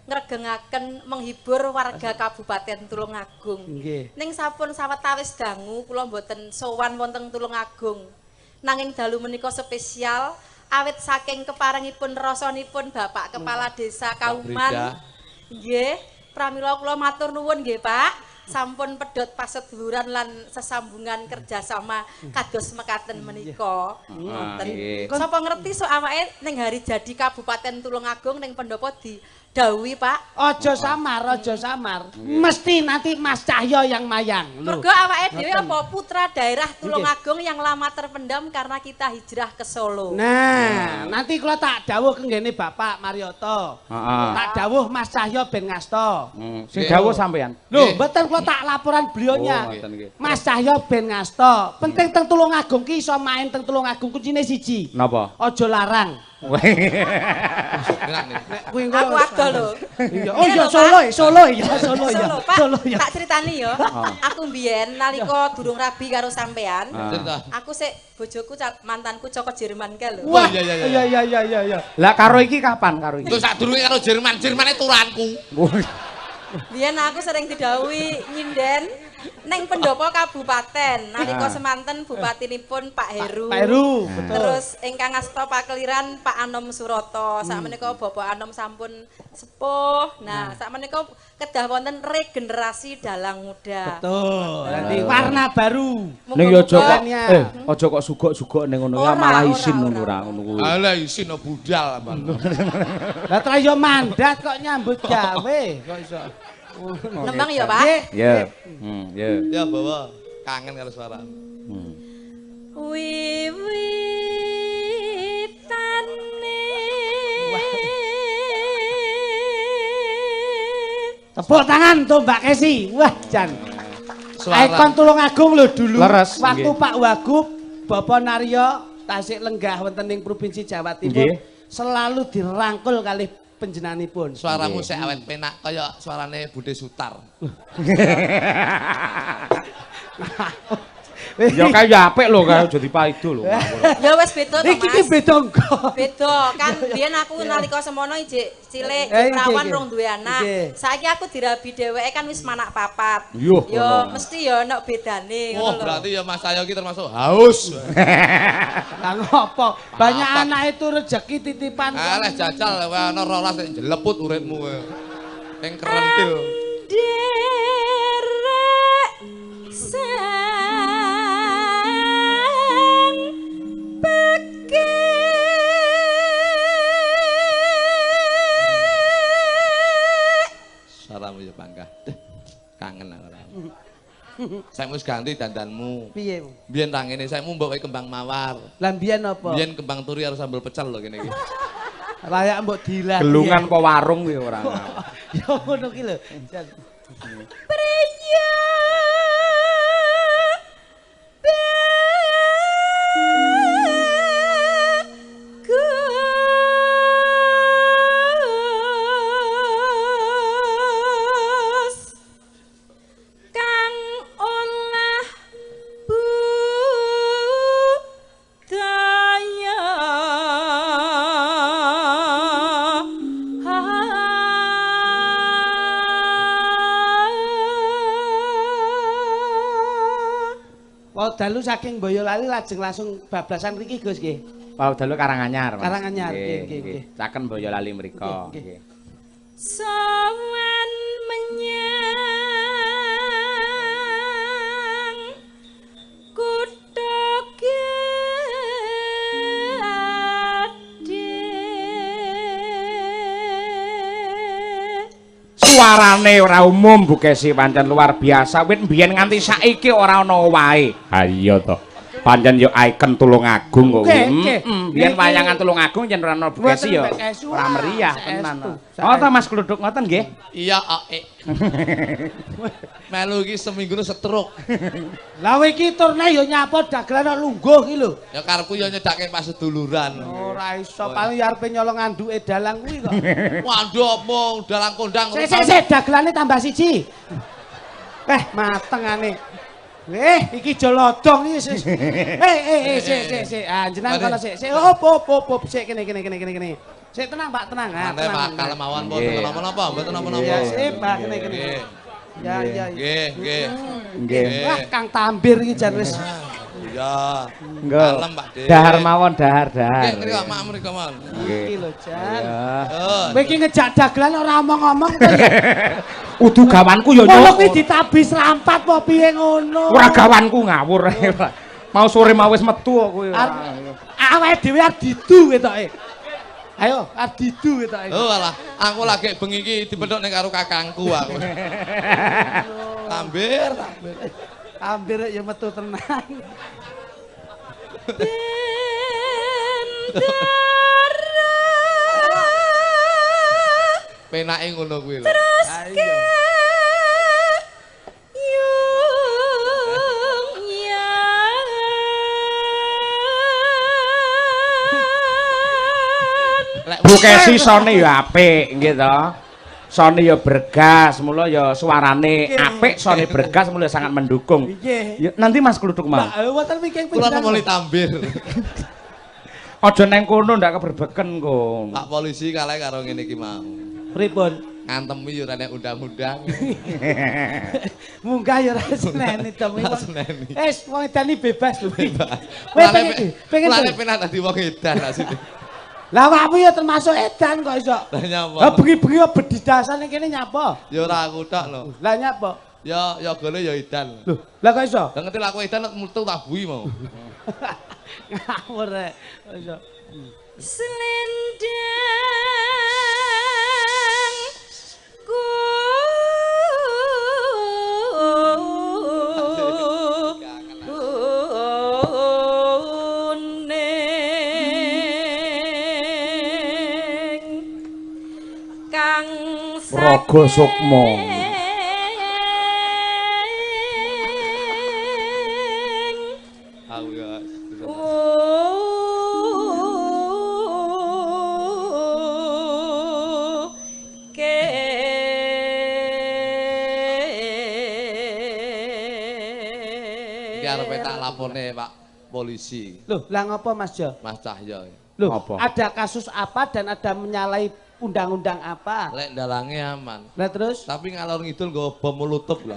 ngregengaken menghibur warga Kabupaten Tulungagung. Nggih. Ning sampun sawetawis dangu kula mboten sowan wonten Tulungagung. Nanging dalu menika spesial awit saking keparengipun rasanipun Bapak Kepala Desa Kauman. Nggih, pramila kula matur nuwun nggih, Pak. Sampun pedhot paseduluran lan sesambungan kerjasama kados mekaten menika. Wonten. Sapa ngerti sok awake ning hari jadi Kabupaten Tulungagung ning pendopo didhawuhi, Pak? Ojo samar, ojo samar. Mesti nanti Mas Cahyo yang mayang. Lho. Mergo awake dhewe apa putra daerah Tulungagung yang lama terpendam karena kita hijrah ke Solo. Nah, nanti kalau tak dawuh kenggene Bapak Marioto. Tak dawuh Mas Cahyo ben ngasto. Sing dawuh sampean. Loh, mboten kula tak laporan beliaunya. Mas Cahyo ben ngasto. Penting teng Tulungagung ki iso main teng Tulungagung kuncine siji. Napa? Ojo larang. Aku adol lho. Oh iya Solo ya, Solo ya, Solo ya. Pak, Solo ya. tak critani ya. Aku mbiyen nalika durung rabi karo sampean. Aku sik bojoku mantanku Coko Jerman kae lho. Wah, iya. Lah karo iki kapan karo iki? Itu sadurunge karo Jerman, Jermane turanku. Biyen aku sering didhawuhi nyinden ning pendopo kabupaten nalika semanten bupatinipun Pak Heru. Pak Heru, betul. Terus ingkang ngasta pakeliran Pak Anom Suroto. Sakmenika Bapak Anom sampun sepuh. Nah, sakmenika kedah wonten regenerasi dalang muda. Betul. Nanti warna baru. Ning yo aja kok Moga-moga. aja kok sugok-sugok ning ngono ya malah isin ngono ora ngono kuwi. Alah isin budal, Bang. Lah tra yo mandat kok nyambut gawe kok iso. Nembang ya, Pak? Ya. Ya. Ya bawa kangen karo suara. Wiwitane Tepuk tangan tuh Mbak Kesi. Wah, Jan. Suara. Ikon Tulungagung lho dulu. Leres, Waktu nggih. Pak Wagub, Bapak Naryo tasik lenggah wonten ing Provinsi Jawa Timur Nggih. selalu dirangkul kalih panjenenganipun. Suaramu sik awet penak kaya suarane Bude Sutar. Ya kaya ya apik lho kaya jadi paido lho. ya wis beda to, Iki ki Mas. beda engko. Beda kan biyen aku nalika semono ijik cilik perawan rong duwe anak. Saiki aku dirabi dheweke kan wis manak papat. Yuh, Ya ngono. mesti ya ana bedane Oh, ngono lho. berarti ya Mas Ayo ki termasuk haus. Lah ngopo? Banyak anak itu rezeki titipan. Alah jajal wae ana rolas sing jeleput uripmu kowe. Ing kerentil. Derek sang Suaramu ya bangga. Kangen aku. Saya wis ganti dandanmu. Piye? Biyen ra ngene, saya mbok wae kembang mawar. Lah mbiyen apa? Biyen kembang turi harus sambel pecel lho kene iki. Layak mbok dilah. Gelungan apa warung kuwi ora. Ya ngono ki lho. Jan. Priya dalu saking Boyolali lajeng langsung bablasan mriki Gus nggih. Pau dalu Karanganyar. Karanganyar nggih nggih. Caken Boyolali mriku nggih. Sowan menyang kutha gedhe. Suarane ora umum Bu Kesi pancen luar biasa. Wit mbiyen nganti saiki ora ana wae. Ha iya to. Pancen yo icon Tulungagung kok. Biyen wayangan Tulungagung yen ora ana Bu Kesi yo ora meriah tenan. Oh ta Mas Kluduk ngoten nggih? Iya, melu iki seminggu setruk. Lah kowe iki turne yo nyapa dagelan lungguh iki lho. Ya karepku yo nyedake pas seduluran. Ora iso, paling ya arepe nyolong anduke dalang kuwi kok. Waduh apa dalang kondang. Sik dagelane tambah siji. Matengane. Iki jolodong iki. Sik. Ah jenengan kono sik. Op sik kene. Sik tenang Pak, tenang. Tenang Pak, kalem mawon mboten napa-napa, mboten napa-napa. Ya sip Pak, kene. Ya. Nggih. Wah, Kang Tambir iki jan wis. Iya. Kalem Pak De. Dahar mawon, dahar. Nggih, mriko mak mriko mawon. Iki lho Jan. Heeh. Kowe iki ngejak dagelan ora omong-omong to ya. Udu gawanku yo nyok. Kowe ditabis rampat apa piye ngono? Ora gawanku ngawur. Mau sore mau wis metu kok kowe. Awake dhewe arep didu ketoke. Ayo, arep didu ketoke. Oh alah, aku lagi bengi iki dipethuk ning karo kakangku aku. Tambir. Tambir ya metu tenang. Penake ngono kuwi lho. Ayo. Bu Kesi sone ya apik nggih to. Sone ya bergas, mula ya suarane apik, sone bergas mula sangat mendukung. Ya, nanti Mas Kluduk mau. Wonten mikir Kula nemoni Tambir. Aja neng kono ndak keberbeken kok. Pak polisi kalah karo ngene iki mau. Pripun? Ngantemi yo ora nek undang-undang. Munggah ya ora seneni to. Wis wong edani bebas lho. Wis pengen penak dadi wong edan asine. Lah awakmu ya termasuk edan kok iso. Lah nyapa? Lah bengi-bengi bedidasan ning kene nyapa? Ya ora aku tok lho. Lah nyapa? Ya gole ya edan. Lho, lah kok iso? Lah ngerti aku edan metu tak bui mau. Ngawur rek. Iso. Selendang kuning kang Raga Sukma. Aku ya. Arepe tak lapone Pak polisi. Loh, lah ngopo Mas Jo? Mas Cahyo. Loh, apa? ada kasus apa dan ada menyalahi undang-undang apa? Lek dalange aman. Lah terus? Tapi ngalor ngidul nggo bom molotof lah.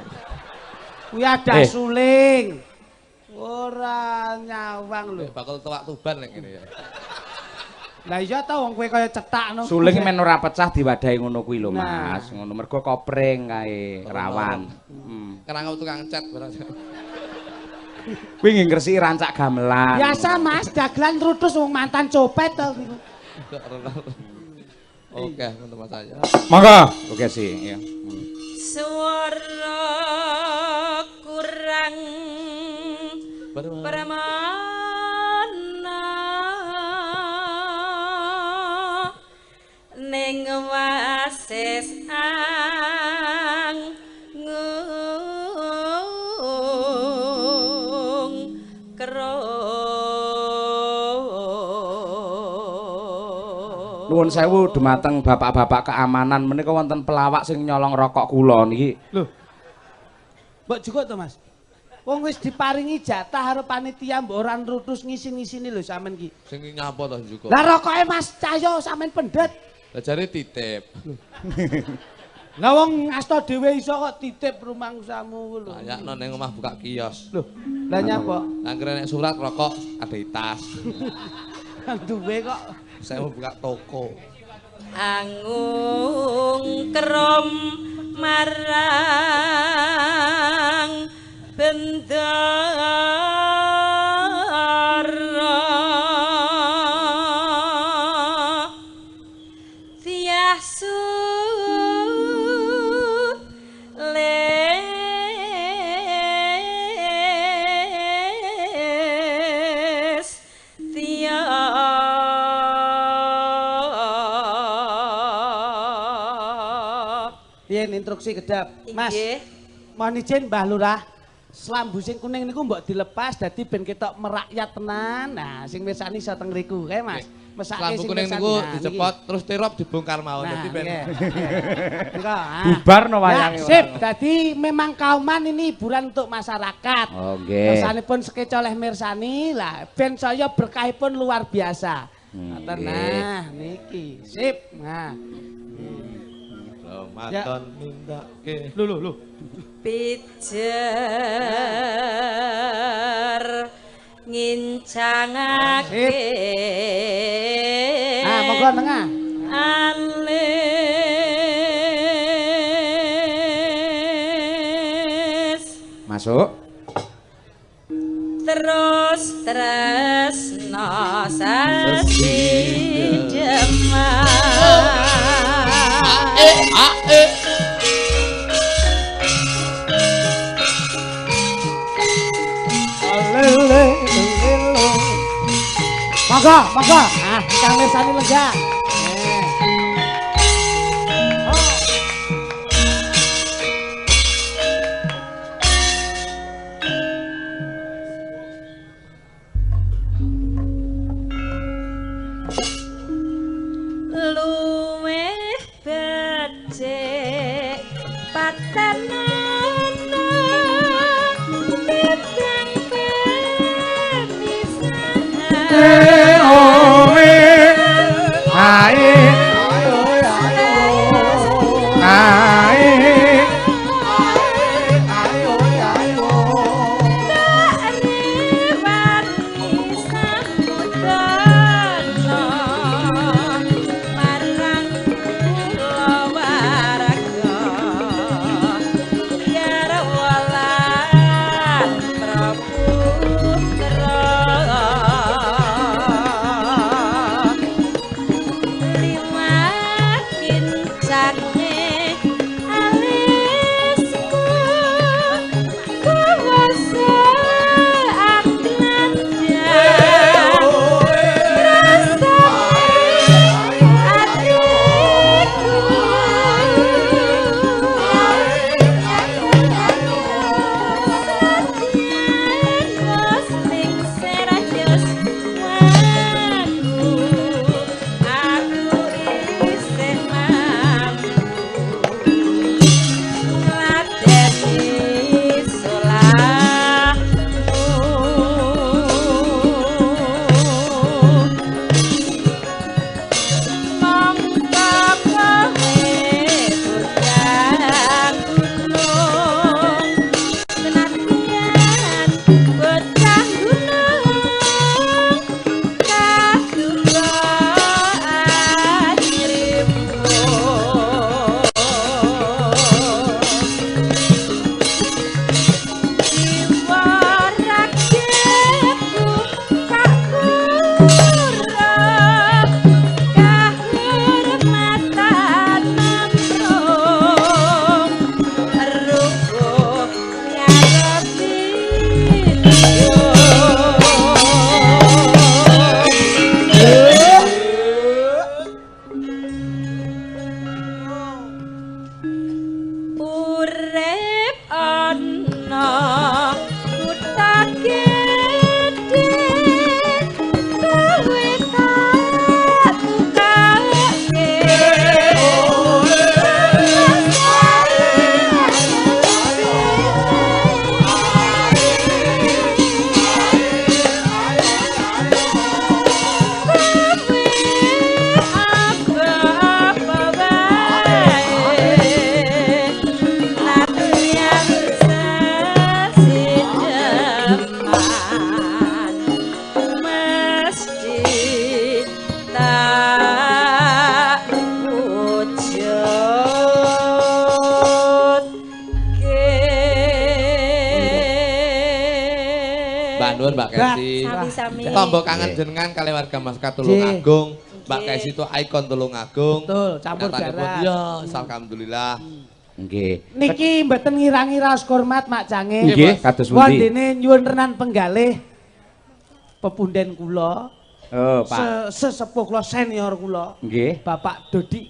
Kuwi ada suling. Ora nyawang lho. Bakal tuwak tuban nek ngene ya. Lah iya ta wong kowe kaya cetakno. Suling men ora pecah diwadahi ngono kuwi lho Mas. Ngono mergo kopring kae rawan. Kerangka tukang cat barang. Kuwi nggih ngresiki rancak gamelan. Biasa Mas, dagelan trutus wong mantan copet to. Oke, teman saya. Monggo, oke sih, ya. Suara kurang permana ning wasis ang Nuwun sewu dumateng bapak-bapak keamanan menika wonten pelawak sing nyolong rokok kula niki. Lho. Mbok cukup to, Mas? Wong wis diparingi jatah karo panitia mbok ora nrutus ngisi-ngisini lho sampean ki. Sing nyapa to cukup? Lah rokoke Mas Cahyo sampean pendet. Lah jare titip. Lah wong asta dhewe iso kok titip rumah usahamu lho. Ayakno ning omah buka kios. Lho, lah nyapa? Anggere nek surat rokok ada di tas. Duwe kok. Saya mau buka toko. Angung krom marang bendara tiasu les Yen instruksi kedap. Mas. Nggih. Mohon izin Mbah Lurah. Slambu sing kuning niku mbok dilepas dadi ben ketok merakyat tenan. Nah, sing mirsani iso teng riku, kae Mas. Mesake Lampu sing kuning mirsani. niku Nah, dicepot terus tirop dibongkar mawon Nah, dadi ben. Nika. Bubar no wayange. Ya, sip. Dadi memang kauman ini hiburan untuk masyarakat. Oh, nggih. Kersanipun sekecoleh mirsani lah ben saya berkahipun luar biasa. Ngoten nah niki. Sip. Nah. Ramadan nindake. Lho. Pijer ngincangake Ah, monggo tengah. alis Masuk. terus tresno sasijeman Monggo. Ah, Kang Mirsani lega. luweh becik patenana bidang Nuwun Mbak Kesi. Sami-sami. Tombo kangen jenengan kali warga masyarakat Tulungagung. Mbak Kesi itu ikon Tulungagung. Betul, campur darat. Ya, alhamdulillah. Nggih. Niki mboten ngira-ngira hormat Mak Cange. Nggih, kados pundi? Wondene nyuwun renan penggalih pepunden kula. Oh, Pak. Sesepuh kula senior kula. Nggih. Bapak Dodi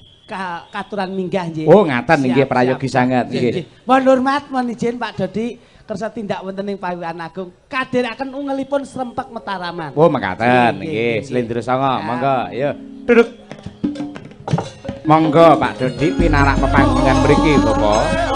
katuran minggah nggih. Oh, ngaten nggih prayogi sanget nggih. Mohon hormat, mohon izin Pak Dodi kersa tindak wonten ing Pawian Agung kadhiraken ungelipun Srempek Mataraman. Oh, mekaten nggih. Slendra sanga, monggo. Ayo, duduk. Monggo Pak Dodi pinarak pepanggihan mriki, Bapak.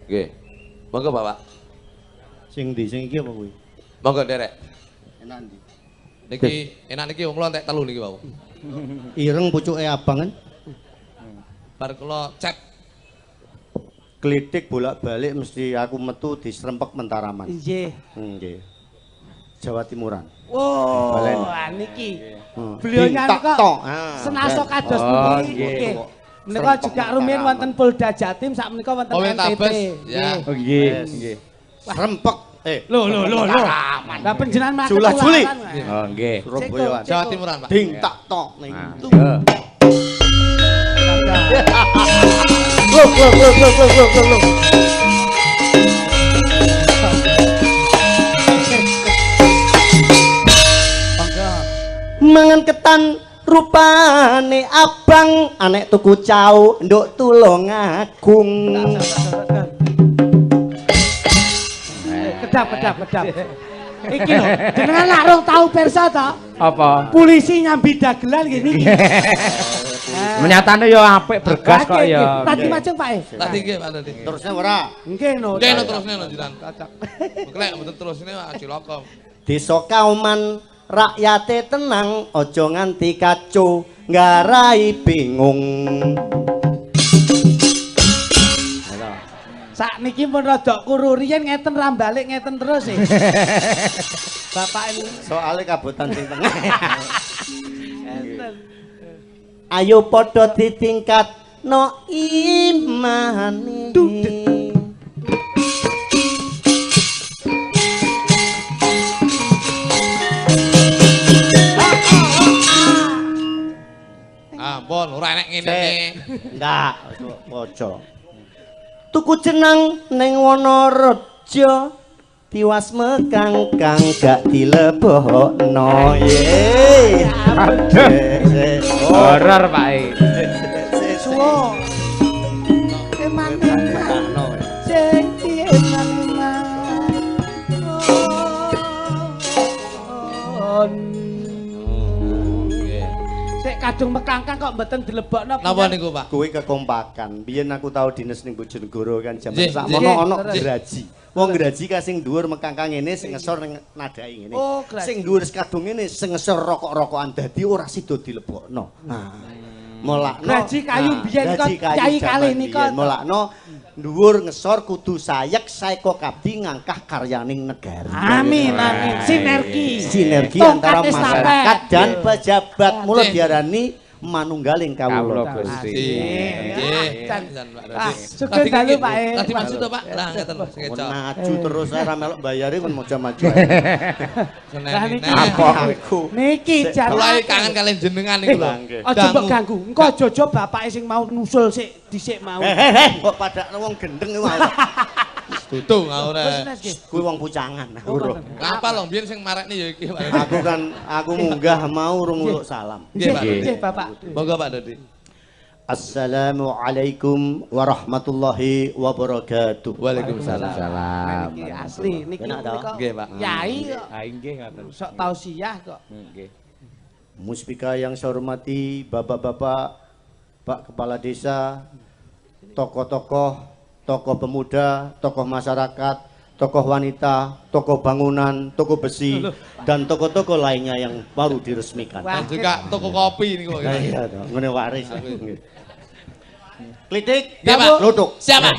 Nggih. Monggo Bapak. Sing ndi sing iki apa kuwi? Monggo nderek. Enak ndi? Niki enak niki wong kula entek telu niki wau. Ireng pucuke abang kan? Bar kula cek Klitik bolak-balik mesti aku metu di Srempek Mataraman. Nggih. Nggih. Jawa Timuran. Oh, Balen. niki. Hmm. Beliau nyanyi kok senaso kados pundi. Nggih. Menika juga rumiyin wonten Polda Jatim sak menika wonten NTT. Ya. Oh nggih, nggih. Srempek. Lho. Lah panjenengan makan. Jula Juli. Oh nggih. Surabaya. Jawa Timuran, Pak. Ding tak tok ning. Loh. Mangan ketan rupane abang anek tuku cau nduk Tulungagung. Kedap. Iki lho, jenengan lak rong tau pirsa ta? Apa? Polisi nyambi dagelan ngene iki. Menyatane ya apik bergas kok ya. Tadi macem Pak. Tadi nggih Pak tadi. Terusnya ora. Nggih no. Nggih terusne no jiran. Klek mboten terusne cilaka. Desa Kauman rakyate tenang aja nganti kacau ngarai bingung. Sak niki pun rada kuru riyen ngeten ra balik ngeten terus e. Bapak ini Soale kabotan sing tengah. Ayo padha ditingkat no imane. Ampun, ora enek ngene. Enggak, ojo. Tuku jenang ning Wonorejo tiwas mekangkang gak dilebokno ye. Horor Pak. suwo. Eman-eman. Sing eman-eman. Sik kadung mekangkang kok mboten dilebokno. Napa niku, Pak? Kuwi kekompakan. Biyen aku tau dinas ning Bojonegoro kan jaman Nggih, sakmono ana nggih. graji. Wong graji ka sing dhuwur mekangkang ngene sing ngesor ning nadai ngene. Oh, graji. Sing dhuwur kadung ngene sing ngesor rokok-rokokan dadi ora sida dilebokno. Nah, molakno. Graji kayu biyen kok cai kalih nika. Molakno dhuwur ngesor kudu sayek saeko kabdi ngangkah karyaning negara. Amin, amin. Sinergi. Sinergi Tongkat antara estafet. masyarakat dan pejabat. Mula diarani manunggaling kawula Gusti. Nggih. Sugeng dalu Pak. Tadi maksud to Pak? Lah ngeten sekecok. Maju terus ora melok bayare kon maju-maju. Apa iku? Niki jan. Kula kangen kalian jenengan niku lho. Aja mbok ganggu. Engko aja bapake sing mau nusul sik dhisik mau. Kok pada wong gendeng iku mau. Tutung ora. Kuwi wong pucangan. Apa lho biyen sing marekne ya iki Pak. Aku munggah mau runguluk salam. Nggih Pak. Nggih Bapak. Monggo Pak Dodi. Assalamualaikum warahmatullahi wabarakatuh. Waalaikumsalam. Niki asli niki Nggih Pak. Yai kok. Ha nggih ngoten. Sok tausiah kok. Nggih. Muspika yang saya hormati Bapak-bapak, Pak Kepala Desa, tokoh-tokoh, tokoh pemuda, tokoh masyarakat, tokoh wanita, tokoh bangunan, tokoh besi, dan tokoh-tokoh lainnya yang baru diresmikan. Dan juga toko kopi niku. Iya toh, ngene waris. Klitik, Nggih, Pak. Lutuk. Siapa?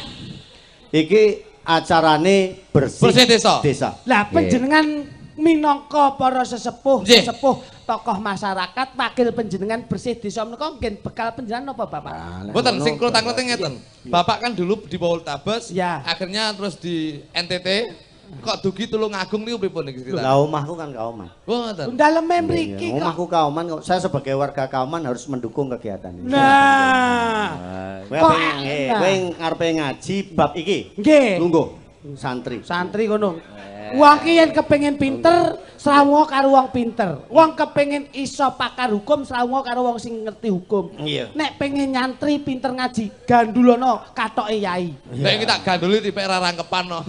Iki acarane bersih desa. Lah panjenengan minangka para sesepuh, Nggih. sesepuh tokoh masyarakat wakil panjenengan bersih desa menika nggih bekal panjenengan apa Bapak? Mboten sing klotang-kloting ngeten. Bapak kan dulu di Poltabes, Ya. akhirnya terus di NTT. Kok dugi Tulungagung niku pripun iki cerita? Lah omahku kan Kauman. Mboten. Daleme mriki kok. Omahku Kauman kok. Saya sebagai warga Kauman harus mendukung kegiatan ini. Nah. Kowe ngarepe ngaji bab iki. Nggih. Lungguh santri. Santri ngono. Wong ki yen kepengin pinter, srawunga karo wong pinter. Wong kepengin iso pakar hukum, srawunga karo wong sing ngerti hukum. Iya. Nek pengen nyantri pinter ngaji, gandulono katoke yai. Nek iki tak ganduli dipek ra rangkepan no.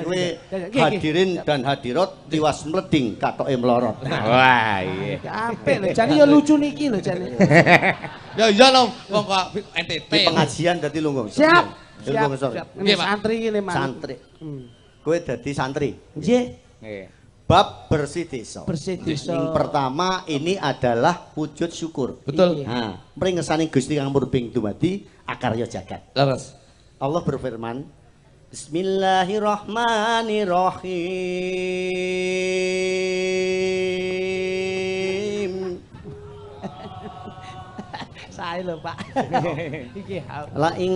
Kuwi hadirin dan hadirat tiwas mleding katoke melorot. Wah, iya. Apik lho, jane ya lucu niki lho jane. Ya iya no, wong kok NTT. Di pengajian dadi lungguh. Siap. Lungguh sore. Siap. Nggih, Pak. Santri iki le Santri. Kowe dadi santri. Nggih. Nggih. Bab bersih desa. Bersih desa. Yang pertama ini adalah wujud syukur. Betul. Nah, pringesane Gusti Kang Murbing dumadi akarya jagat. Leres. Allah berfirman, Bismillahirrahmanirrahim. Sae lho, Pak. Iki La in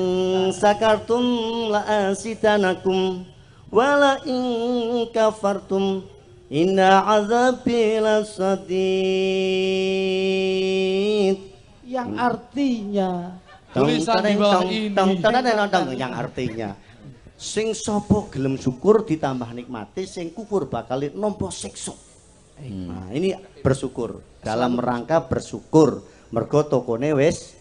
sakartum la asitanakum wa la in kafartum inna azabi lasadid. yang artinya Tulisan di bawah ini. Yang artinya sing sapa gelem syukur ditambah nikmati, sing kufur bakal nampa siksa. Nah, ini bersyukur dalam rangka bersyukur mergo tokone wis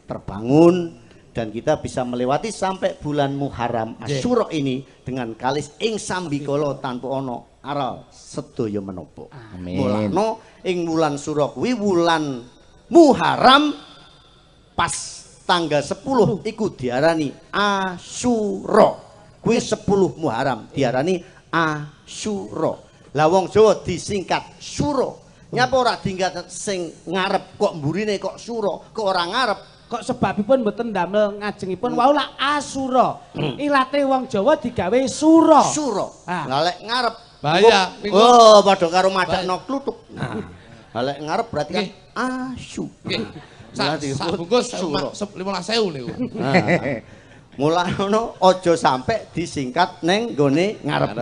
terbangun dan kita bisa melewati sampai bulan Muharram Asyura ini dengan kalis ing sambikala tanpa ana aral sedaya menapa. Amin. Mulane ing wulan Sura kuwi wulan Muharram pas tanggal 10 iku diarani Asyura. Kuwi 10 Muharram diarani Asyura. Lah wong Jawa disingkat Sura. Nyapa ora dingkat sing ngarep kok mburine kok Sura, kok ora ngarep. kok sebabipun mboten damel ngajengipun wau lah Asura. Ilate wong Jawa digawe Sura. Sura. Ah. Lah lek ngarep Bahaya. oh padha karo madakno kluthuk. Nah, lek ngarep berarti kan Asyu. Nggih. Berarti Sak bungkus Sura. 15.000 niku. Mulane ngono aja sampai disingkat neng gone ngarep.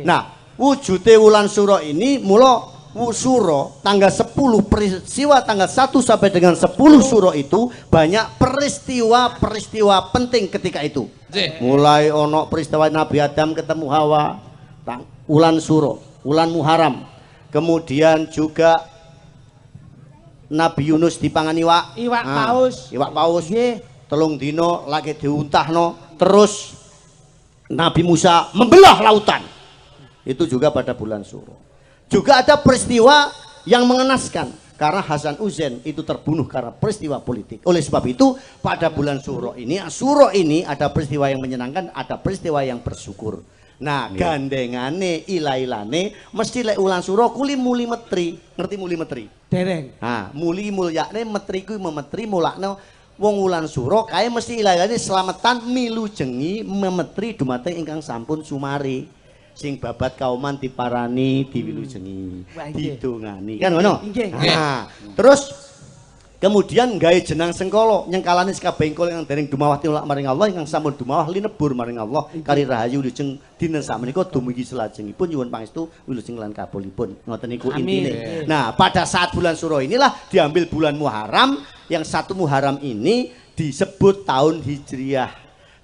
Nah, wujude wulan Sura ini mula Sura tanggal 10 peristiwa tanggal 1 sampai dengan 10 Sura itu banyak peristiwa-peristiwa penting ketika itu. Mulai ono peristiwa Nabi Adam ketemu Hawa, wulan Sura, wulan Muharram. Kemudian juga Nabi Yunus dipangan iwak. Iwak paus. Iwak paus. Nggih. Telung dino lagi diuntahno. Terus Nabi Musa membelah lautan. Itu juga pada bulan Sura. Juga ada peristiwa yang mengenaskan karena Hasan Uzain itu terbunuh karena peristiwa politik. Oleh sebab itu pada bulan Suro ini ada peristiwa yang menyenangkan, ada peristiwa yang bersyukur. Nah, gandengane ilailane mesti lek ulan Suro kuli muli metri. Ngerti muli metri? Dereng. Nah, muli mulyane metri kuwi memetri mulakno wong ulan Suro kae mesti ilailane slametan milu jengi memetri dumateng ingkang sampun sumari. Sing babat kauman diparani diwilujengi didongani kan ngono. Nah, terus Kemudian gawe jenang sengkala nyengkalane sakabehing kula ingkang dereng dumawah tinulak maring Allah ingkang sampun dumawah linebur maring Allah kali rahayu wilujeng dinten sakmenika dumugi salajengipun nyuwun pangestu wilujeng lan kabulipun. Ngoten niku intine. Nah, pada saat bulan Suro inilah diambil bulan Muharram yang 1 Muharram ini disebut tahun Hijriah.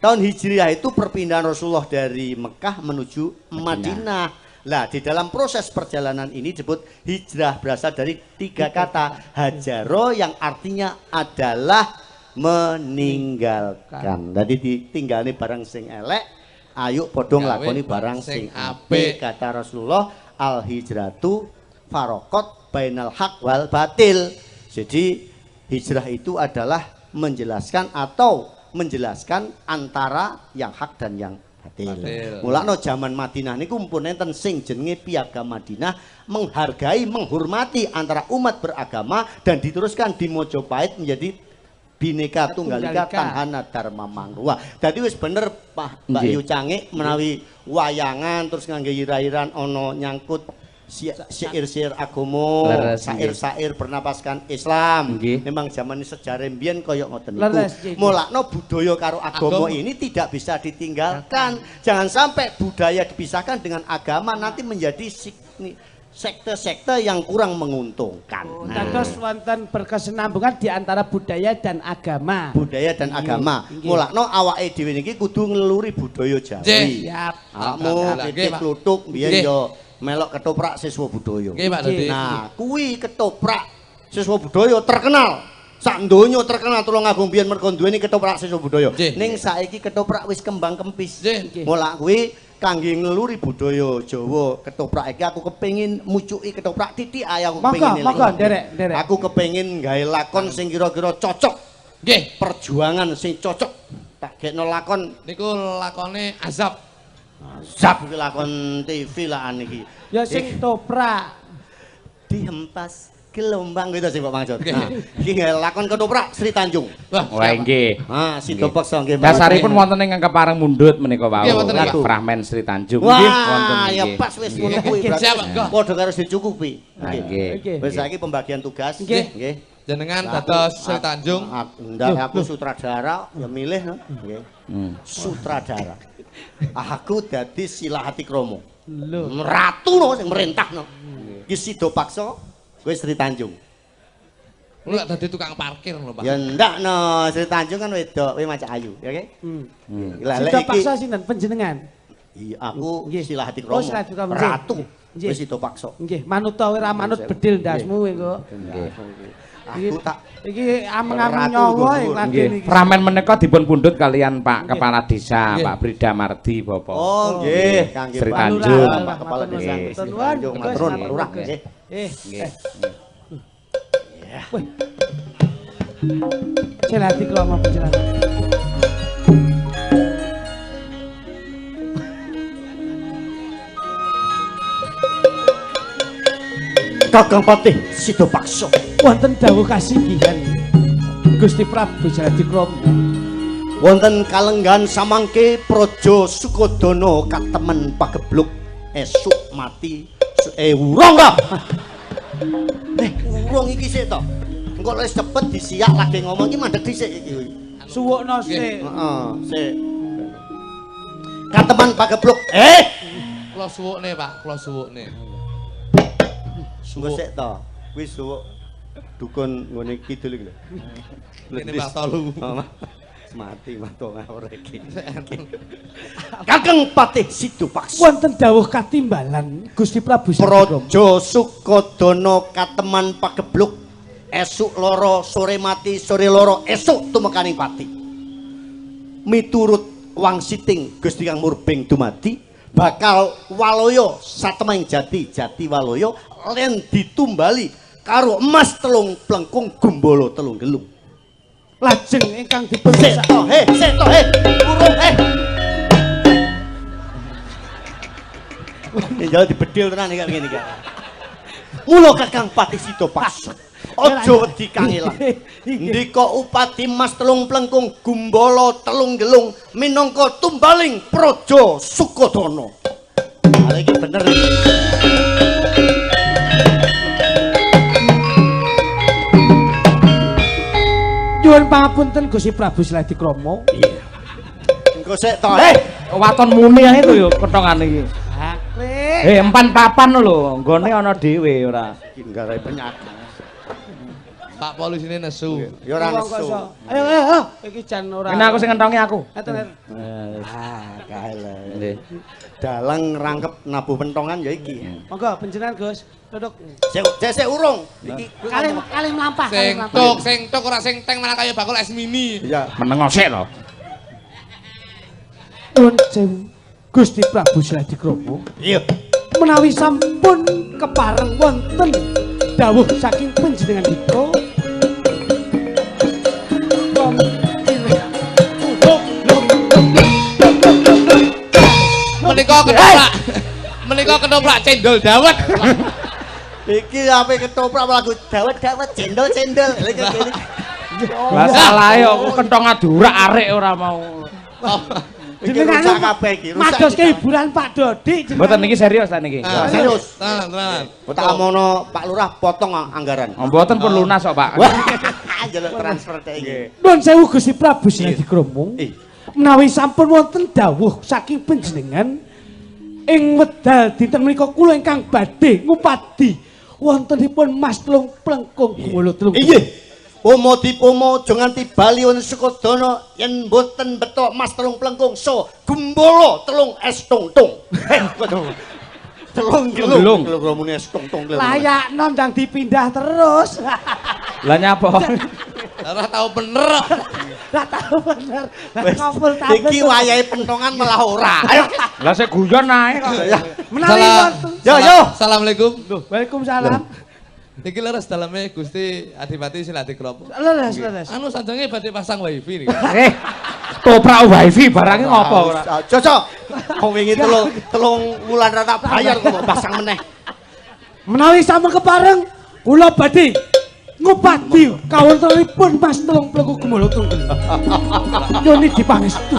Tahun Hijriah itu perpindahan Rasulullah dari Mekah menuju Madinah. Lah di dalam proses perjalanan ini disebut hijrah berasal dari 3 kata hajaro yang artinya adalah meninggalkan. Jadi ditinggalin barang sing elek, ayo padha nglakoni barang sing apik. Kata Rasulullah, al hijratu farokot bainal haq wal batil. Jadi hijrah itu adalah menjelaskan antara yang hak dan yang batil. Mulane zaman Madinah niku mumpun enten sing jenenge Piagam Madinah menghargai, menghormati antara umat beragama dan diteruskan di Mojopahit menjadi Bhinneka Tunggal Ika Tanhana Dharma Mangruwa. Dadi wis bener Pak Mbak Yu Cangik menawi wayangan terus ngangge ira-iran ana nyangkut syair-syair agama, syair-syair bernapaskan Islam. Memang zaman sejarah mbiyen kaya ngoten niku. Mulakno budaya karo agama ini tidak bisa ditinggalkan. Jangan sampai budaya dipisahkan dengan agama nanti menjadi sekte-sekte yang kurang menguntungkan. Terus wonten berkesinambungan di antara budaya dan agama. Budaya dan agama. Mulakno awake dhewe niki kudu ngeluri budaya Jawi. Siap. Awakmu iki kluthuk mbiyen yo melok ketoprak siswa budaya. Nah, kuwi ketoprak siswa budaya terkenal. Sak donya terkenal Tulungagung biyen mergo duweni ketoprak siswa budaya. Ning saiki ketoprak wis kembang kempis. Mulak kuwi kangge ngeluri budaya Jawa, ketoprak iki aku kepengin mucuki ketoprak titik aku kepengin. Maka nderek. Aku kepengin gawe lakon sing kira-kira cocok. Nggih, perjuangan sing cocok. Tak gekno lakon niku lakone azab. Zap iki lakon TV lah niki. Ya sing toprak dihempas gelombang gitu sih Pak Maksud. Nah, iki lakon ketoprak Sri Tanjung. Wah, nggih. Ah, Sido Peksa nggih. Dasaripun wonten ing kepareng mundhut menika wau. Fragmen Sri Tanjung nggih wonten nggih. Ya pas wis ngono kuwi berarti. Padha karo dicukupi. Nggih. Wis saiki pembagian tugas nggih. Jenengan dados Sri Tanjung. Ndak aku sutradara ya milih nggih. Sutradara. Aku dadi Silahati Kromo. Ratu no sing merintahno. Ki Sido Paksa, kowe Sri Tanjung. Lu lak dadi tukang parkir lho, Pak. Ya ndak no, Sri Tanjung kan wedok, kowe Maca Ayu, ya nggih? Sido Paksa sinten panjenengan? Iya, aku Silahati Kromo. Ratu. Kowe Sido Paksa. Nggih, manut ta ora manut bedil ndasmu kowe kok. Nggih. Aku tak iki ameng-ameng nyawa lagi niki. Ramen menika dipun pundhut kalian Pak Kepala Desa, Pak Brida Mardi Bapak. Oh nggih, kangge Sri Tanjung. Pak Kepala Desa Sri Tanjung matur lurah nggih. Nggih. Wih. Silahati Kromo panjenengan. Kakang Patih Sido Paksa wonten dawuh kasinggihan Gusti Prabu Silahati Kromo. Wonten kalenggan samangke Praja Sukodana katemen pagebluk esuk mati urung ta. Urung iki sik to. Engko wis cepet disiak lagi ngomong iki mandeg dhisik iki. Suwukno sik. Heeh, sik. Katemen pagebluk. Kula suwukne, Pak, kula suwukne. Suwuk sik to. Kuwi suwuk dukun ngene kidul iki lho. Ini Pak Tolu. Mati mato ngawur iki. Kakang Patih Sido Paksa. Wonten dawuh katimbalan Gusti Prabu Praja Sukodana kateman pagebluk esuk loro sore mati sore loro esuk tumekaning pati. Miturut wangsiting Gusti Kang Murbeng dumadi bakal waloyo satemeng jati waloyo len ditumbali karo emas telung plengkung gumbala telung gelung. Lajeng ingkang dipun seto urung Njalo dibedil tenan iki ngene iki. Mula Kakang Patih Sido Paksa aja wedi kang ilang. Ndika upati emas telung plengkung gumbala telung gelung minangka tumbaling Praja Sukodana. Lah iki bener iki. Nyuwun pangapunten Gusti Prabu Sladikrama. Iya. Engko sik to. Waton muni ae to yo ketongane iki. Akeh. Empan papan lho, nggone ana dhewe ora. Garae penyakit. Pak polisine nesu. Ya ora nesu. Ayo, iki jan ora. Ini aku sing ngentongi aku. Ngeten. Kae lho. Nggih. Dalang rangkep nabuh pentongan ya iki. Monggo panjenengan Gus, duduk. Sik urung. Iki Kali mlampah. Sing tok ora sing teng malah kaya bakul es mini. Iya. Meneng sik to. Nuwun sewu. Gusti Prabu Sladikrama. Iya. Menawi sampun kepareng wonten dawuh saking panjenenganipun menika ketoprak cendol dawet. Iki ape ketoprak lagu dawet-dawet cendol-cendol. Lah salahe kok kentong adurak arek ora mau. Jenengan kabeh iki rusak. madoske hiburan Pak Dodi. Mboten niki serius ta niki. Serius. Tenan. Tak amono Pak Lurah potong anggaran. Oh, mboten pun lunas kok, Pak. Jaluk transfer teh iki. Nuwun sewu Gusti Prabu Sladikrama. Menawi sampun wonten dawuh saking panjenengan ing wedal dinten menika kula ingkang badhe ngupadi wontenipun Mas Telung Plengkung Gumolo Telung. Inggih. Pomo dipomo aja nganti bali wonten Sukodana yen mboten betok Mas Telung Plengkung so Gumbolo Telung es tungtung. Telung gelung. Kalau muni es tungtung. Layakno ndang dipindah terus. Lah nyapa? Ora tau bener. Lah tahu bener. Ngopul tabel. Iki wayahe pentongan malah ora. Ayo. Lah sik guyon ae kok. Menawi wonten. Yo. Assalamualaikum. Waalaikumsalam. Niki leres daleme Gusti Adipati Sladikrama. Leres. Anu sanjange badhe pasang wifi niki. Toprak wifi barangnya ngopo ora? Cocok. Wong wingi telung wulan ra tak bayar kok pasang meneh. Menawi sampun kepareng kula badhe ngupadi kawontenipun Mas Telung Plengkung Gumolo Telung. Nyoni dipangestu.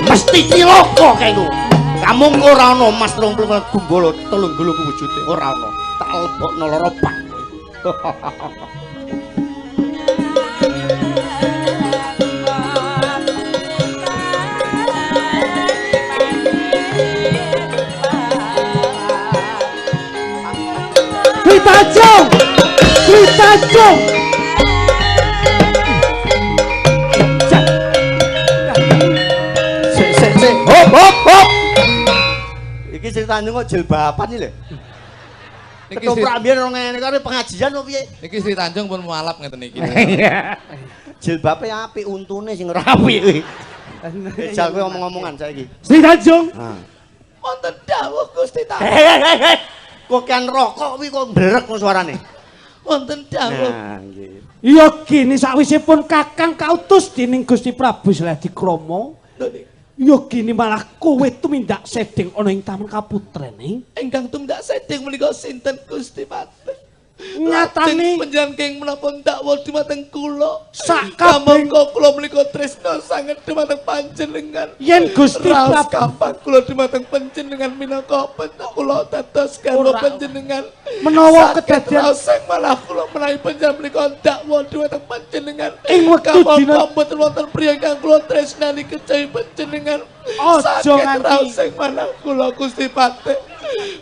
Mesti cilaka kene. Kamu ora ana Mas Telung Plengkung Gumbolo Telung Gulu wujude ora ana. Tak lebokno lara bak. Tritajung. Hop. Iki Tritanjung kok jilbaban iki lho. Ketoprak mbiyen ora ngene karo pengajian opo piye? Niki Sri Tanjung pun mualaf ngeten iki. Jilbabe apik untune sing ora apik. Jal kowe omong-omongan saiki. Tritajung. Wonten dawuh Gusti Ta. Kok kan rokok kuwi kok mbrek suarane. Wonten dawuh. Nah, nggih. Ya kini sakwisipun Kakang kautus dening Gusti Prabu Sladikrama. Ya kini malah kowe tumindak sedeng ana ing taman kaputrene. Ingkang tumindak sedeng menika sinten Gusti Patih? Nyatane panjenengan menapa dakwa dumateng kula. Sakabeh kula menika tresna sanget dumateng panjenengan. Yen Gusti Prabu kapan kula dumateng panjenengan minangka kula dados garwa panjenengan. Menawa kedadian sing malah kula menawi panjenengan menika dakwa dumateng panjenengan. Ing wektu dina mboten wonten priya kang kula tresnani kejawi panjenengan. Aja nganti sing malah kula Gusti Patih.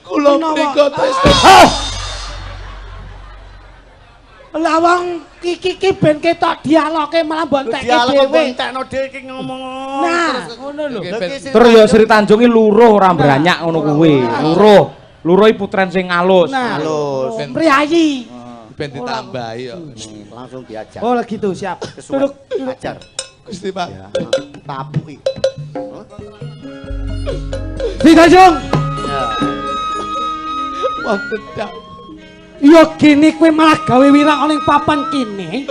Kula menika tresna. Lawang iki ben ketok dialoge malah bontekke dhewe. Dialog bontekno dhewe iki ngomong. Nah, ngono lho. Terus ya Sri Tanjung iki luruh ora mbranyak ngono kuwi. Luruh iki putren sing alus. Alus. Priyayi. Ben ditambahi kok. Langsung diajar. Oh, gitu siap. Duduk. Ajar. Gusti Pak. Tapuki. Sri Tanjung. Wonten dak. Ya gini kowe malah gawe wirang ana ing papan kene.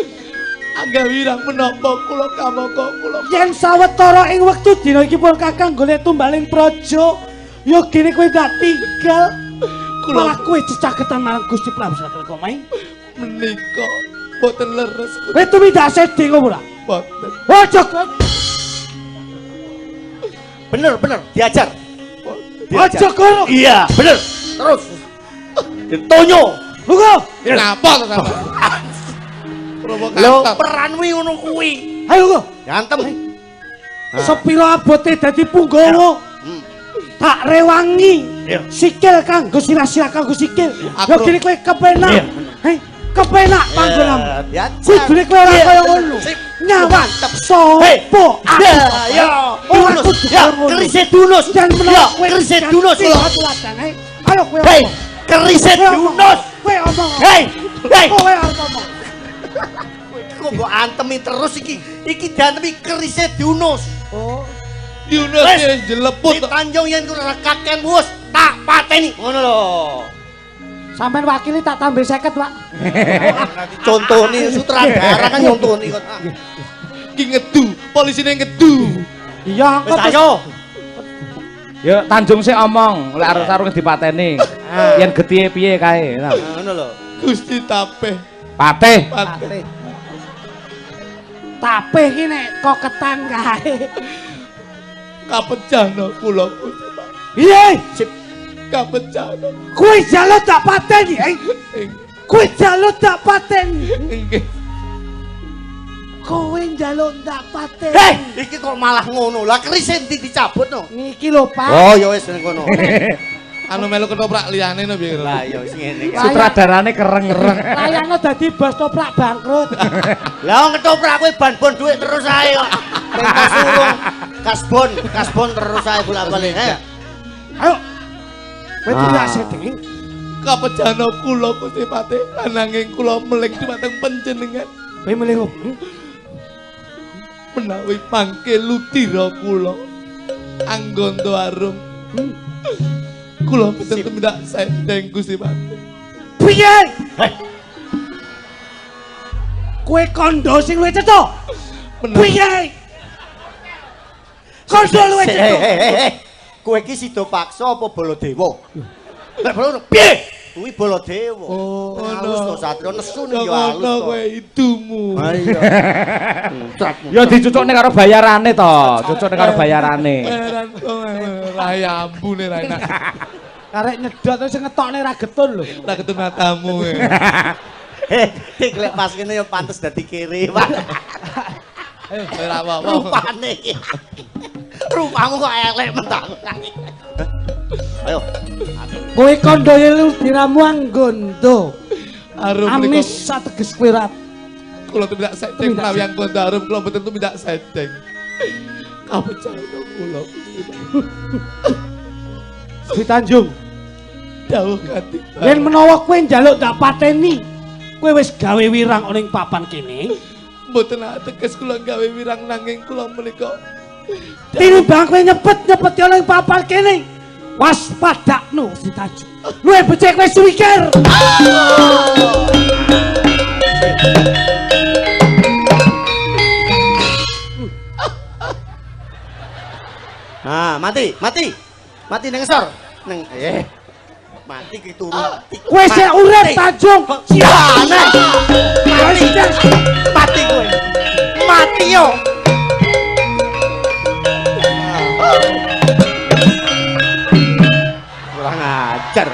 Angga wirang menapa kula kamangka kula. Yen sawetara ing wektu dina iki pun Kakang golek tumbaling praja, ya gini kowe dak tinggal. Malah kowe cecaketan marang Gusti Prabu Sladikrama. Menika boten leres. Kowe tumindak sedeng ora? Boten. Ojo. Bener, diajar. Ojo kono. Iya, bener. terus. Ditonyo. Lungguh. Ngapa to sampean? Lho, Provokator. peranmu ngono kuwi. Ayo lungguh. Gantem. Sepira abote dadi punggawa. Tak rewangi. Sikil kanggo sirah-sirah kanggo sikil. Yo kene kowe kepenak. Kepenak panggonamu. Kudune kowe ora kaya ngono. Nyawang sopo aku. Ya, Ora kudu kerise dunus. dan menawa kowe kerise dunus. Ayo kowe. Hei, kerise dunus. Kowe omong. Hei, Kowe omong. kok mbok antemi terus iki. Iki diantemi kerise dunus. Oh. Yunus jeleput. Di Tanjung yen ora kaken wus tak pateni. Ngono lho. Sampeyan wakili tak tambah 50, Pak. Contoni sutradara kan nyontoni kok. Ki ngedu, polisine ngedu. Iya, Wis ayo. Ya Tanjung sik omong, lek arep sarung dipateni. Yen getihe piye kae. Ngono lho. Gusti Tapeh. Patih. Pateh. Tapeh iki nek koketan kae. Kapejana kula. Piye? Sip. Kapejana. Kowe jaluk tak pateni, Kowe jaluk tak pateni. Nggih. Kowe jaluk tak pateni. Hei, iki kok malah ngono. Lah kerise ndi dicabut no? Niki lho, Pak. Oh, ya wis ngono. Anu melu ketoprak liyane no piye. Lah ya wis ngene. Sutradarane kereng-kereng. Layangno dadi bos toprak bangkrut. Lah ketoprak kowe ban-bon dhuwit terus ae kok. Pentas urung. Kasbon terus ae bolak-balik. Ayo. Kowe tidak sedeng. Kapejana kula Gusti Patih ananging kula melih dhumateng panjenengan. Kowe milih opo? Menawi mangke ludira kula Anggondo Arum. Kula mboten tumindak sendeng Gusti Patih. Piye? Kowe kondo sing luwih cetha. Piye? Kondo luwih cetha. Kowe iki sida paksa apa Baladewa? Lek Baladewa piye? Kuwi Baladewa. Oh, halus to Satrio nesu Yo ya halus ngono to. kowe idumu. Ha iya. Ya dicucukne karo bayarane to, cucukne karo bayarane. Heran rayambune ra enak. Karek nyedot terus ngetokne ra getun lho. Ra ketemu matamu. Dik lek pas kene ya pantes dadi kere, Pak. Ayo ora apa-apa. Rupane. Rupamu kok elek mentang. Ayo. Kowe kondo yelu diramu Anggondo. Arum Amis sateges kowe ra. kula tumindak sedeng menawi Anggondo Arum kula mboten tumindak sedeng. Kapejana kula. Di Tanjung. Dawuh kanthi. Yen menawa kowe njaluk tak pateni, kowe wis gawe wirang ning papan kene. Mboten ateges kula gawe wirang nanging kula menika Tinimbang kowe nyepet-nyepet ning papan kene. Waspadakno Si Tanjung. Luwih becik kowe suwikir. Nah, mati. Mati nang ngesor. Nang mati ki turu. Kowe sik urip Tanjung. Siane. Mati kowe. Mati yo. Kurang ajar.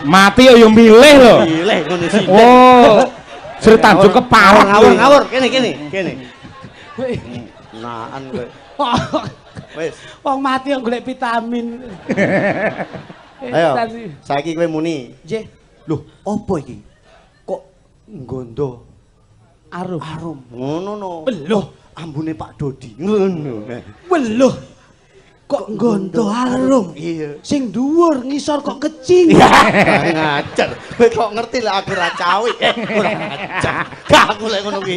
Mati yo milih lho. Milih ngono sih. Oh. Sri Tanjung kepareng ngawur. Kene. Naan kowe. Wis. Wong mati yang golek vitamin. Ayo. Saiki kowe muni. Nggih. Loh, apa iki? Kok nggondo Arum. ngono no. Beluh. Ambune Pak Dodi. Ngono. Weluh. Kok nggondo arum. Iya. Sing dhuwur ngisor kok kecil. Ngajar. Kowe kok ngerti lah aku ra cawi. Ora ngajar. Gak aku lek ngono ki.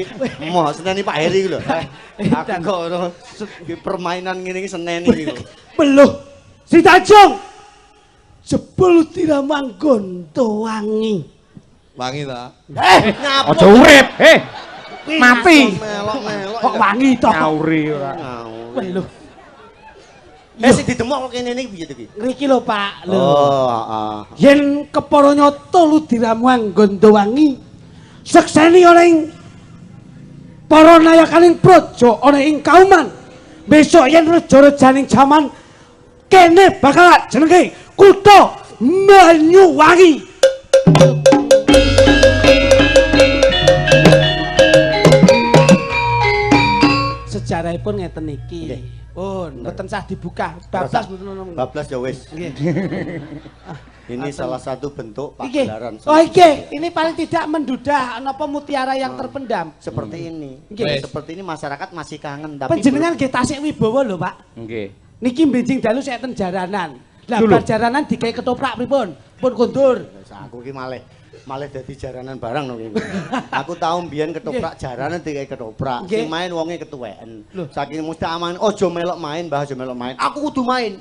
Mo seneni Pak Heri ku lho. Aku kok ngono permainan ngene iki seneni iki lho. Beluh. Si Tanjung. Jebul diramang gondo wangi. wangi ta. Ngapa? Aja urip. Mati. Melok-melok. Kok wangi to? Ngauri ora. Beluh. Sing didemok kene niki piye to iki? Niki lho Pak. Lho. Oh, heeh. Yen kepara nyata lu diramuang gondo wangi. Sekseni ana ing para nayakaning praja ana ing kauman. Besok yen reja-rejaning jaman kene bakal jenenge kutha Banyuwangi. Sejarahipun ngeten iki. Pun mboten sah dibuka. Bablas mboten ono. Bablas ya wis. Ini salah satu bentuk pagelaran. Oh iki, ini paling tidak mendudah napa mutiara yang terpendam. Seperti ini. Seperti ini masyarakat masih kangen tapi panjenengan nggih tasik wibawa lho, Pak. Nggih. Niki benjing dalu sek ten jaranan. Lah bar jaranan digawe ketoprak pripun? Pun kondur. Aku ki malih dadi jaranan barang no iki. Aku tau mbiyen ketoprak jaranan digawe ketoprak. Sing main wonge ketuweken. Saking mesti aman aja melok main, Mbah aja melok main. Aku kudu main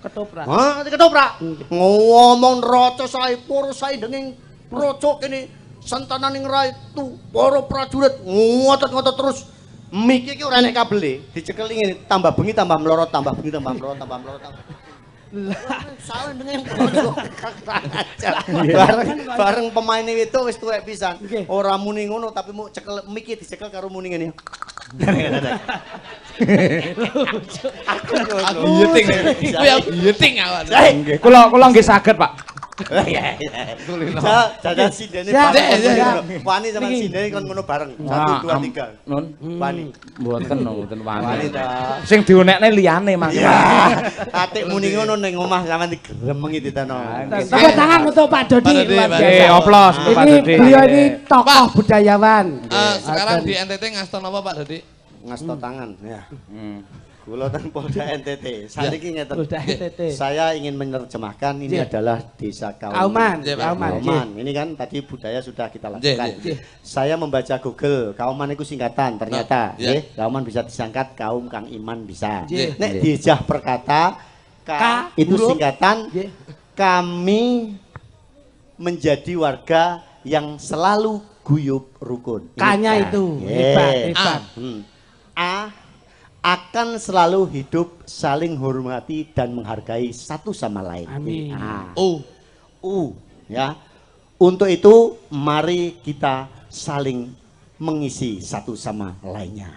ketoprak. Hah, ketoprak. Ngomong raca sae para sae denging raca kene santananing ratu para prajurit ngotot-ngotot terus. Miki iki ora enek kabele, dicekel ngene tambah bengi tambah melorot, tambah bengi tambah melorot, tambah melorot. Salah dengan bareng pemain itu wis tuwek pisan. Ora muni ngono tapi mau cekel miki dicekel karo muni ngene. Aku yeting. Kuwi yeting awak. Nggih, kula nggih saged, Pak. Jajan sindene wani sampean sindene kon ngono bareng. 1 2 3. Nun. Wani. Mboten wani. ta. Sing diunekne liyane Mas. Atik muni ngono ning omah sampean digremengi ditano. Tepuk tangan untuk Pak Dodi. Nggih, oplos untuk Pak Dodi. Beliau ini tokoh budayawan. Sekarang di NTT ngasto napa Pak Dodi? Ngasto tangan ya. Kula teng Polda NTT. Saniki ngeten. Polda NTT. Saya ingin menerjemahkan ini adalah desa Kauman. Kauman. Ini kan tadi budaya sudah kita lakukan. Saya membaca Google, Kauman itu singkatan ternyata. Kauman bisa disangkat kaum Kang Iman bisa. Nek diejah perkata itu singkatan kami menjadi warga yang selalu guyub rukun. Kanya itu hebat. Akan selalu hidup saling hormati dan menghargai satu sama lain. Amin. Ya. Untuk itu mari kita saling mengisi satu sama lainnya.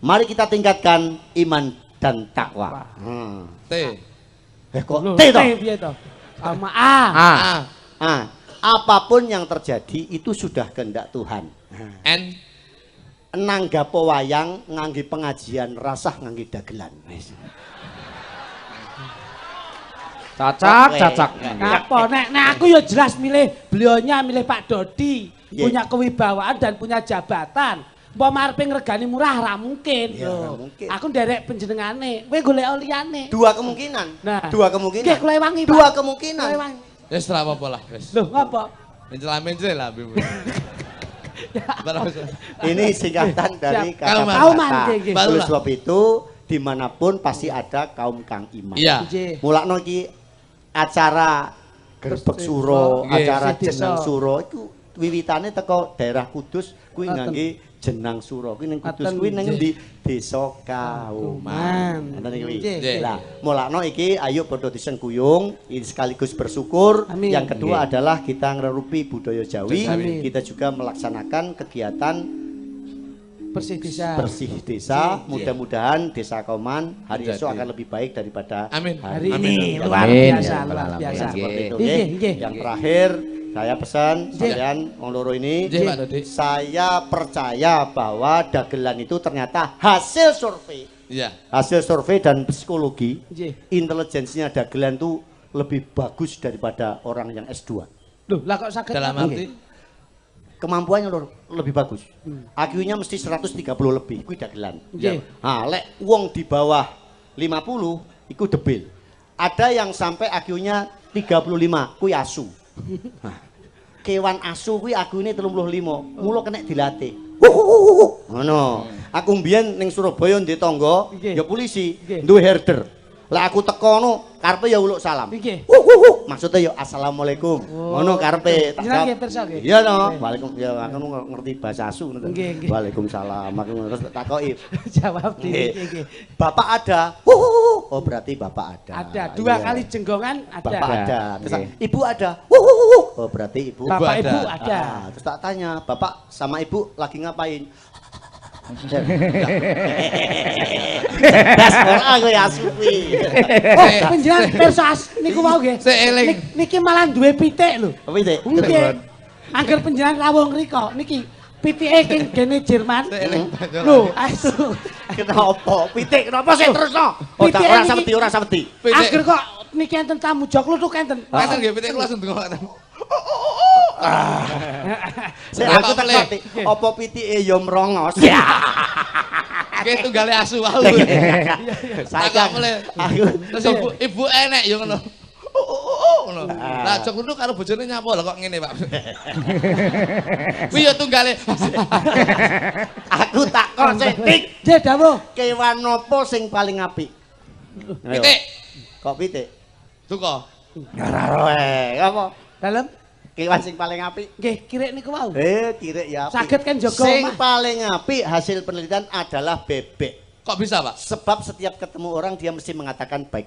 Mari kita tingkatkan iman dan takwa. T. Kok T toh? Sama A. Apapun yang terjadi itu sudah kehendak Tuhan. N. Nanggapo wayang ngangge pengajian rasah ngangge dagelan. Cacak. Apa nek aku ya jelas beliaunya milih Pak Dodi, punya kewibawaan dan punya jabatan. Mbok marepe ngregani murah ra mungkin lho. Aku nderek panjenengane, kowe golek liyane. Dua kemungkinan. Nggih kula wangi. Dua kemungkinan. Wis ra apa-apa lah wis. Lho, ngapa? Mencela lah Bibu. Ini singkatan dari kata Kauman. Oleh sebab itu dimanapun pasti ada kaum Kang Iman. Iya. Mulakno iki acara Gerbek Suro, acara Jenang Suro itu wiwitane teko daerah Kudus kuwi ngangge Jenang Suro. Kuwi ning Kudus kuwi ning di Desa Kauman. Ngoten iki. Lah, mulakno iki ayo padha disengkuyung sekaligus bersyukur. Yang kedua adalah kita ngerupi budaya Jawi. Kita juga melaksanakan kegiatan bersih desa. Mudah-mudahan Desa Kauman hari esok akan lebih baik daripada hari ini. Luar biasa. Yang terakhir saya pesan kalian wong loro ini, saya percaya bahwa dagelan itu ternyata hasil survei. Hasil survei dan psikologi, intelijensinya dagelan itu lebih bagus daripada orang yang S2. Loh, lah kok sakit dalam arti kemampuannya lebih bagus. IQ-nya mesti 130 lebih, kuwi dagelan. Nah, lek wong di bawah 50 iku debil. Ada yang sampai IQ-nya 35, kuwi asu. Kewan asu kuwi IQ-ne 35, mula kena dilatih. Ngono. Aku mbiyen ning Surabaya ndek tangga, ya polisi, duwe herder. Lah aku teko ngono, karepe ya uluk salam. Maksudnya ya assalamualaikum. Ngono karepe. Iya no. Waalaikumsalam. Ya aku ngerti bahasa asu ngono. Waalaikumsalam. Aku terus takoki. Jawab nggih. Bapak ada. Oh berarti bapak ada. Ada. Dua kali jenggongan ada. Bapak ada. Terus ibu ada. Oh berarti ibu. Bapak ibu ada. Terus tak tanya, bapak sama ibu lagi ngapain? Das ora kowe asu kuwi. Panjenengan pirsa niku wau nggih. Sik eling. Niki malah duwe pitik lho. Pitik. Nggih. Angger panjenengan rawuh ngriko niki pitike king gene Jerman. Lho, asu. Kenapa? Pitik kenapa sih terusno? Oh, tak ora samedi. Angger kok niki enten tamu joglo tuh enten. Enten nggih pitik kula langsung dengokaken. Sik aku tak ngerti. Apa pitike ya mrongos? Nggih tunggale asu wae. Saiki Aku terus ibu enek ya ngono. Ngono. Lah jog ngono karo bojone nyapa lho kok ngene, Pak. Kuwi ya tunggale. Aku takon sik, Dik. Nggih, dawuh. Kewan apa sing paling apik? Pitik. Kok pitik? Duka. Ora roe. Apa? Dalem Kewan sing paling apik? nggih kirek niku wau. Kirek ya apik. Saged kan jaga Sing omah. paling apik hasil penelitian adalah bebek. Kok bisa, Pak? Sebab setiap ketemu orang dia mesti mengatakan baik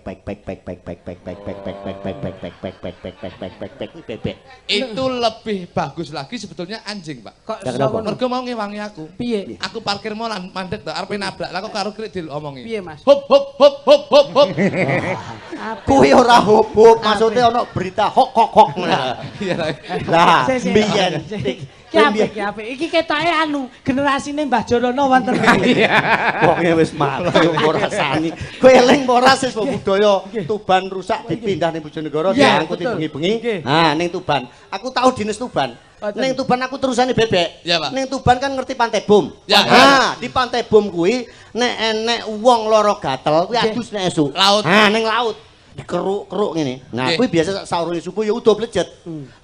bebek. Itu lebih bagus lagi sebetulnya anjing, Pak. Kok kenapa? Mergo mau ngewangi aku. Piye? Aku parkir mau mandek to, arepe nabrak. Lah kok karo krik diomongi. Piye, Mas? Hop hop hop hop hop hop. Kuwi ora hubub, maksudnya ono berita hok. Iya lah. Lah, Sik, biyen. Ki apik. Iki ketoke anu generasine Mbah Jonono wonten. Wonge wis mati ora sani. Kowe eling ora sis budaya Tuban rusak dipindah ning Bojonegoro diangkut bengi-bengi. Nah, ning Tuban. Aku tahu dinas Tuban. Ning Tuban aku terusane bebek. Iya, Pak. Ning Tuban kan ngerti Pantai Bom. Ya, Nah, di Pantai Bom kuwi nek enek wong lara gatel kuwi adus nek esuk. Laut. Nah, ning laut. Dikeruk-keruk ngene. Nah, kuwi biasa saurune subuh ya udah blejet.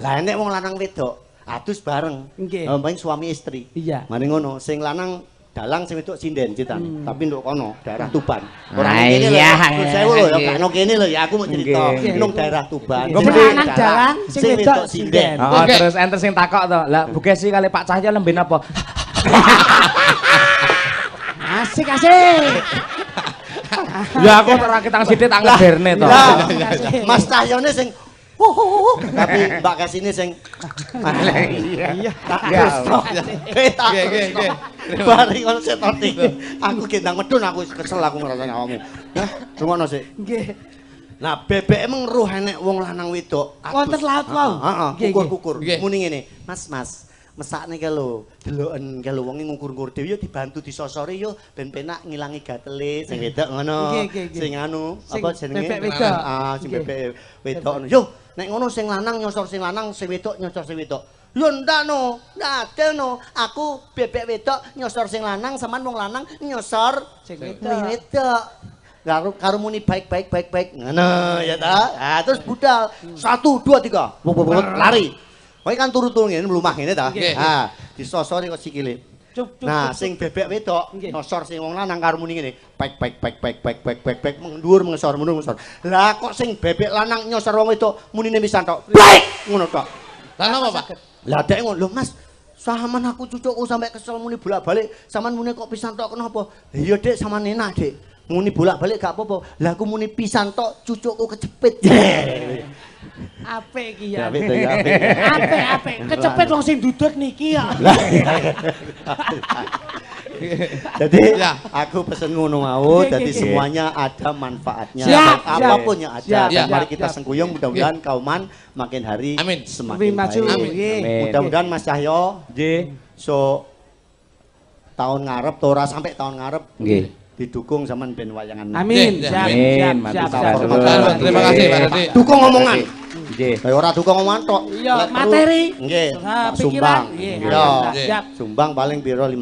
Lah enek wong lanang wedok adus bareng. Main suami istri. Iya. Mari ngono, sing lanang dalang sing wedok sinden citan. Tapi nduk kono daerah Tuban. Ah, kene lho. iya. Sewu lho ya gak ono kene lho ya aku mau cerita. Nang daerah Tuban. Sing lanang dalang, sing wedok sinden. Oh, terus enter sing takok to. Lah Bu Gesi kali Pak Cahya lemben apa? Asik. Ya aku ora ketang sithik tak ngederne to. Lah, Mas Cahyone sing tapi Mbak Kasine sing iya tak bari ngono setoti aku gendang medun aku kesel aku ngrasane awakmu hah rungono sik Nggih. nah bebek emang roh enek wong lanang wedok Wonten laut wau. Heeh kukur-kukur muni ngene Mas mesakne ke lho deloken ke lho wonge ngukur-ngukur dhewe yo dibantu disosori yo ben penak ngilangi gatele sing wedok ngono sing anu apa jenenge bebek wedok sing bebek wedok ngono yo nek ngono sing lanang nyosor sing lanang sing wedok nyosor sing wedok lho ndak no aku bebek wedok nyosor sing lanang sampean wong lanang nyosor sing wedok karo muni baik ngono ya ta terus budal 1 2 3 lari kowe kan turu-turu ngene mlumah ngene ta ha disosori kok sikile nah sing bebek wedok nyosor sing wong lanang karo muni ngene baik dhuwur mengesor lah kok sing bebek lanang nyosor wong wedok munine pisan tok baik ngono tok Lah napa, Pak? lah dek ngono lho Mas saman aku cucukku sampai kesel muni bolak-balik saman muni kok pisan tok kenapa iya Dek saman enak Dek muni bolak-balik gak apa-apa lah aku muni pisan tok cucukku kecepit apik iki ya apik kecepet wong sing duduk niki ya jadi aku pesen ngono mau jadi semuanya ada manfaatnya apapun yang ada mari kita sengkuyung mudah-mudahan kauman makin hari semakin baik mudah-mudahan Mas Cahyo nggih so tahun ngarep ora sampai tahun ngarep nggih didukung zaman ben wayangan amin siap terima kasih Pak Dadi dukung omongan nggih ora dukung omongan tok iya materi nggih pikiran siap sumbang paling piro 5.000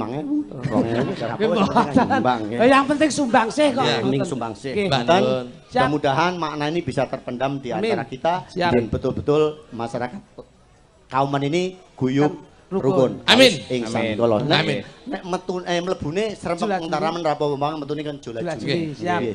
sumbang yang penting sumbang sih kok penting sumbang sih dan mudah-mudahan makna ini bisa terpendam di antara kita dan betul-betul masyarakat kauman ini guyub rukun. Amin. Amin. Golon. Amin. Nek metu mlebune serempet antara men rapo wong metune kan jola-joli. Siap.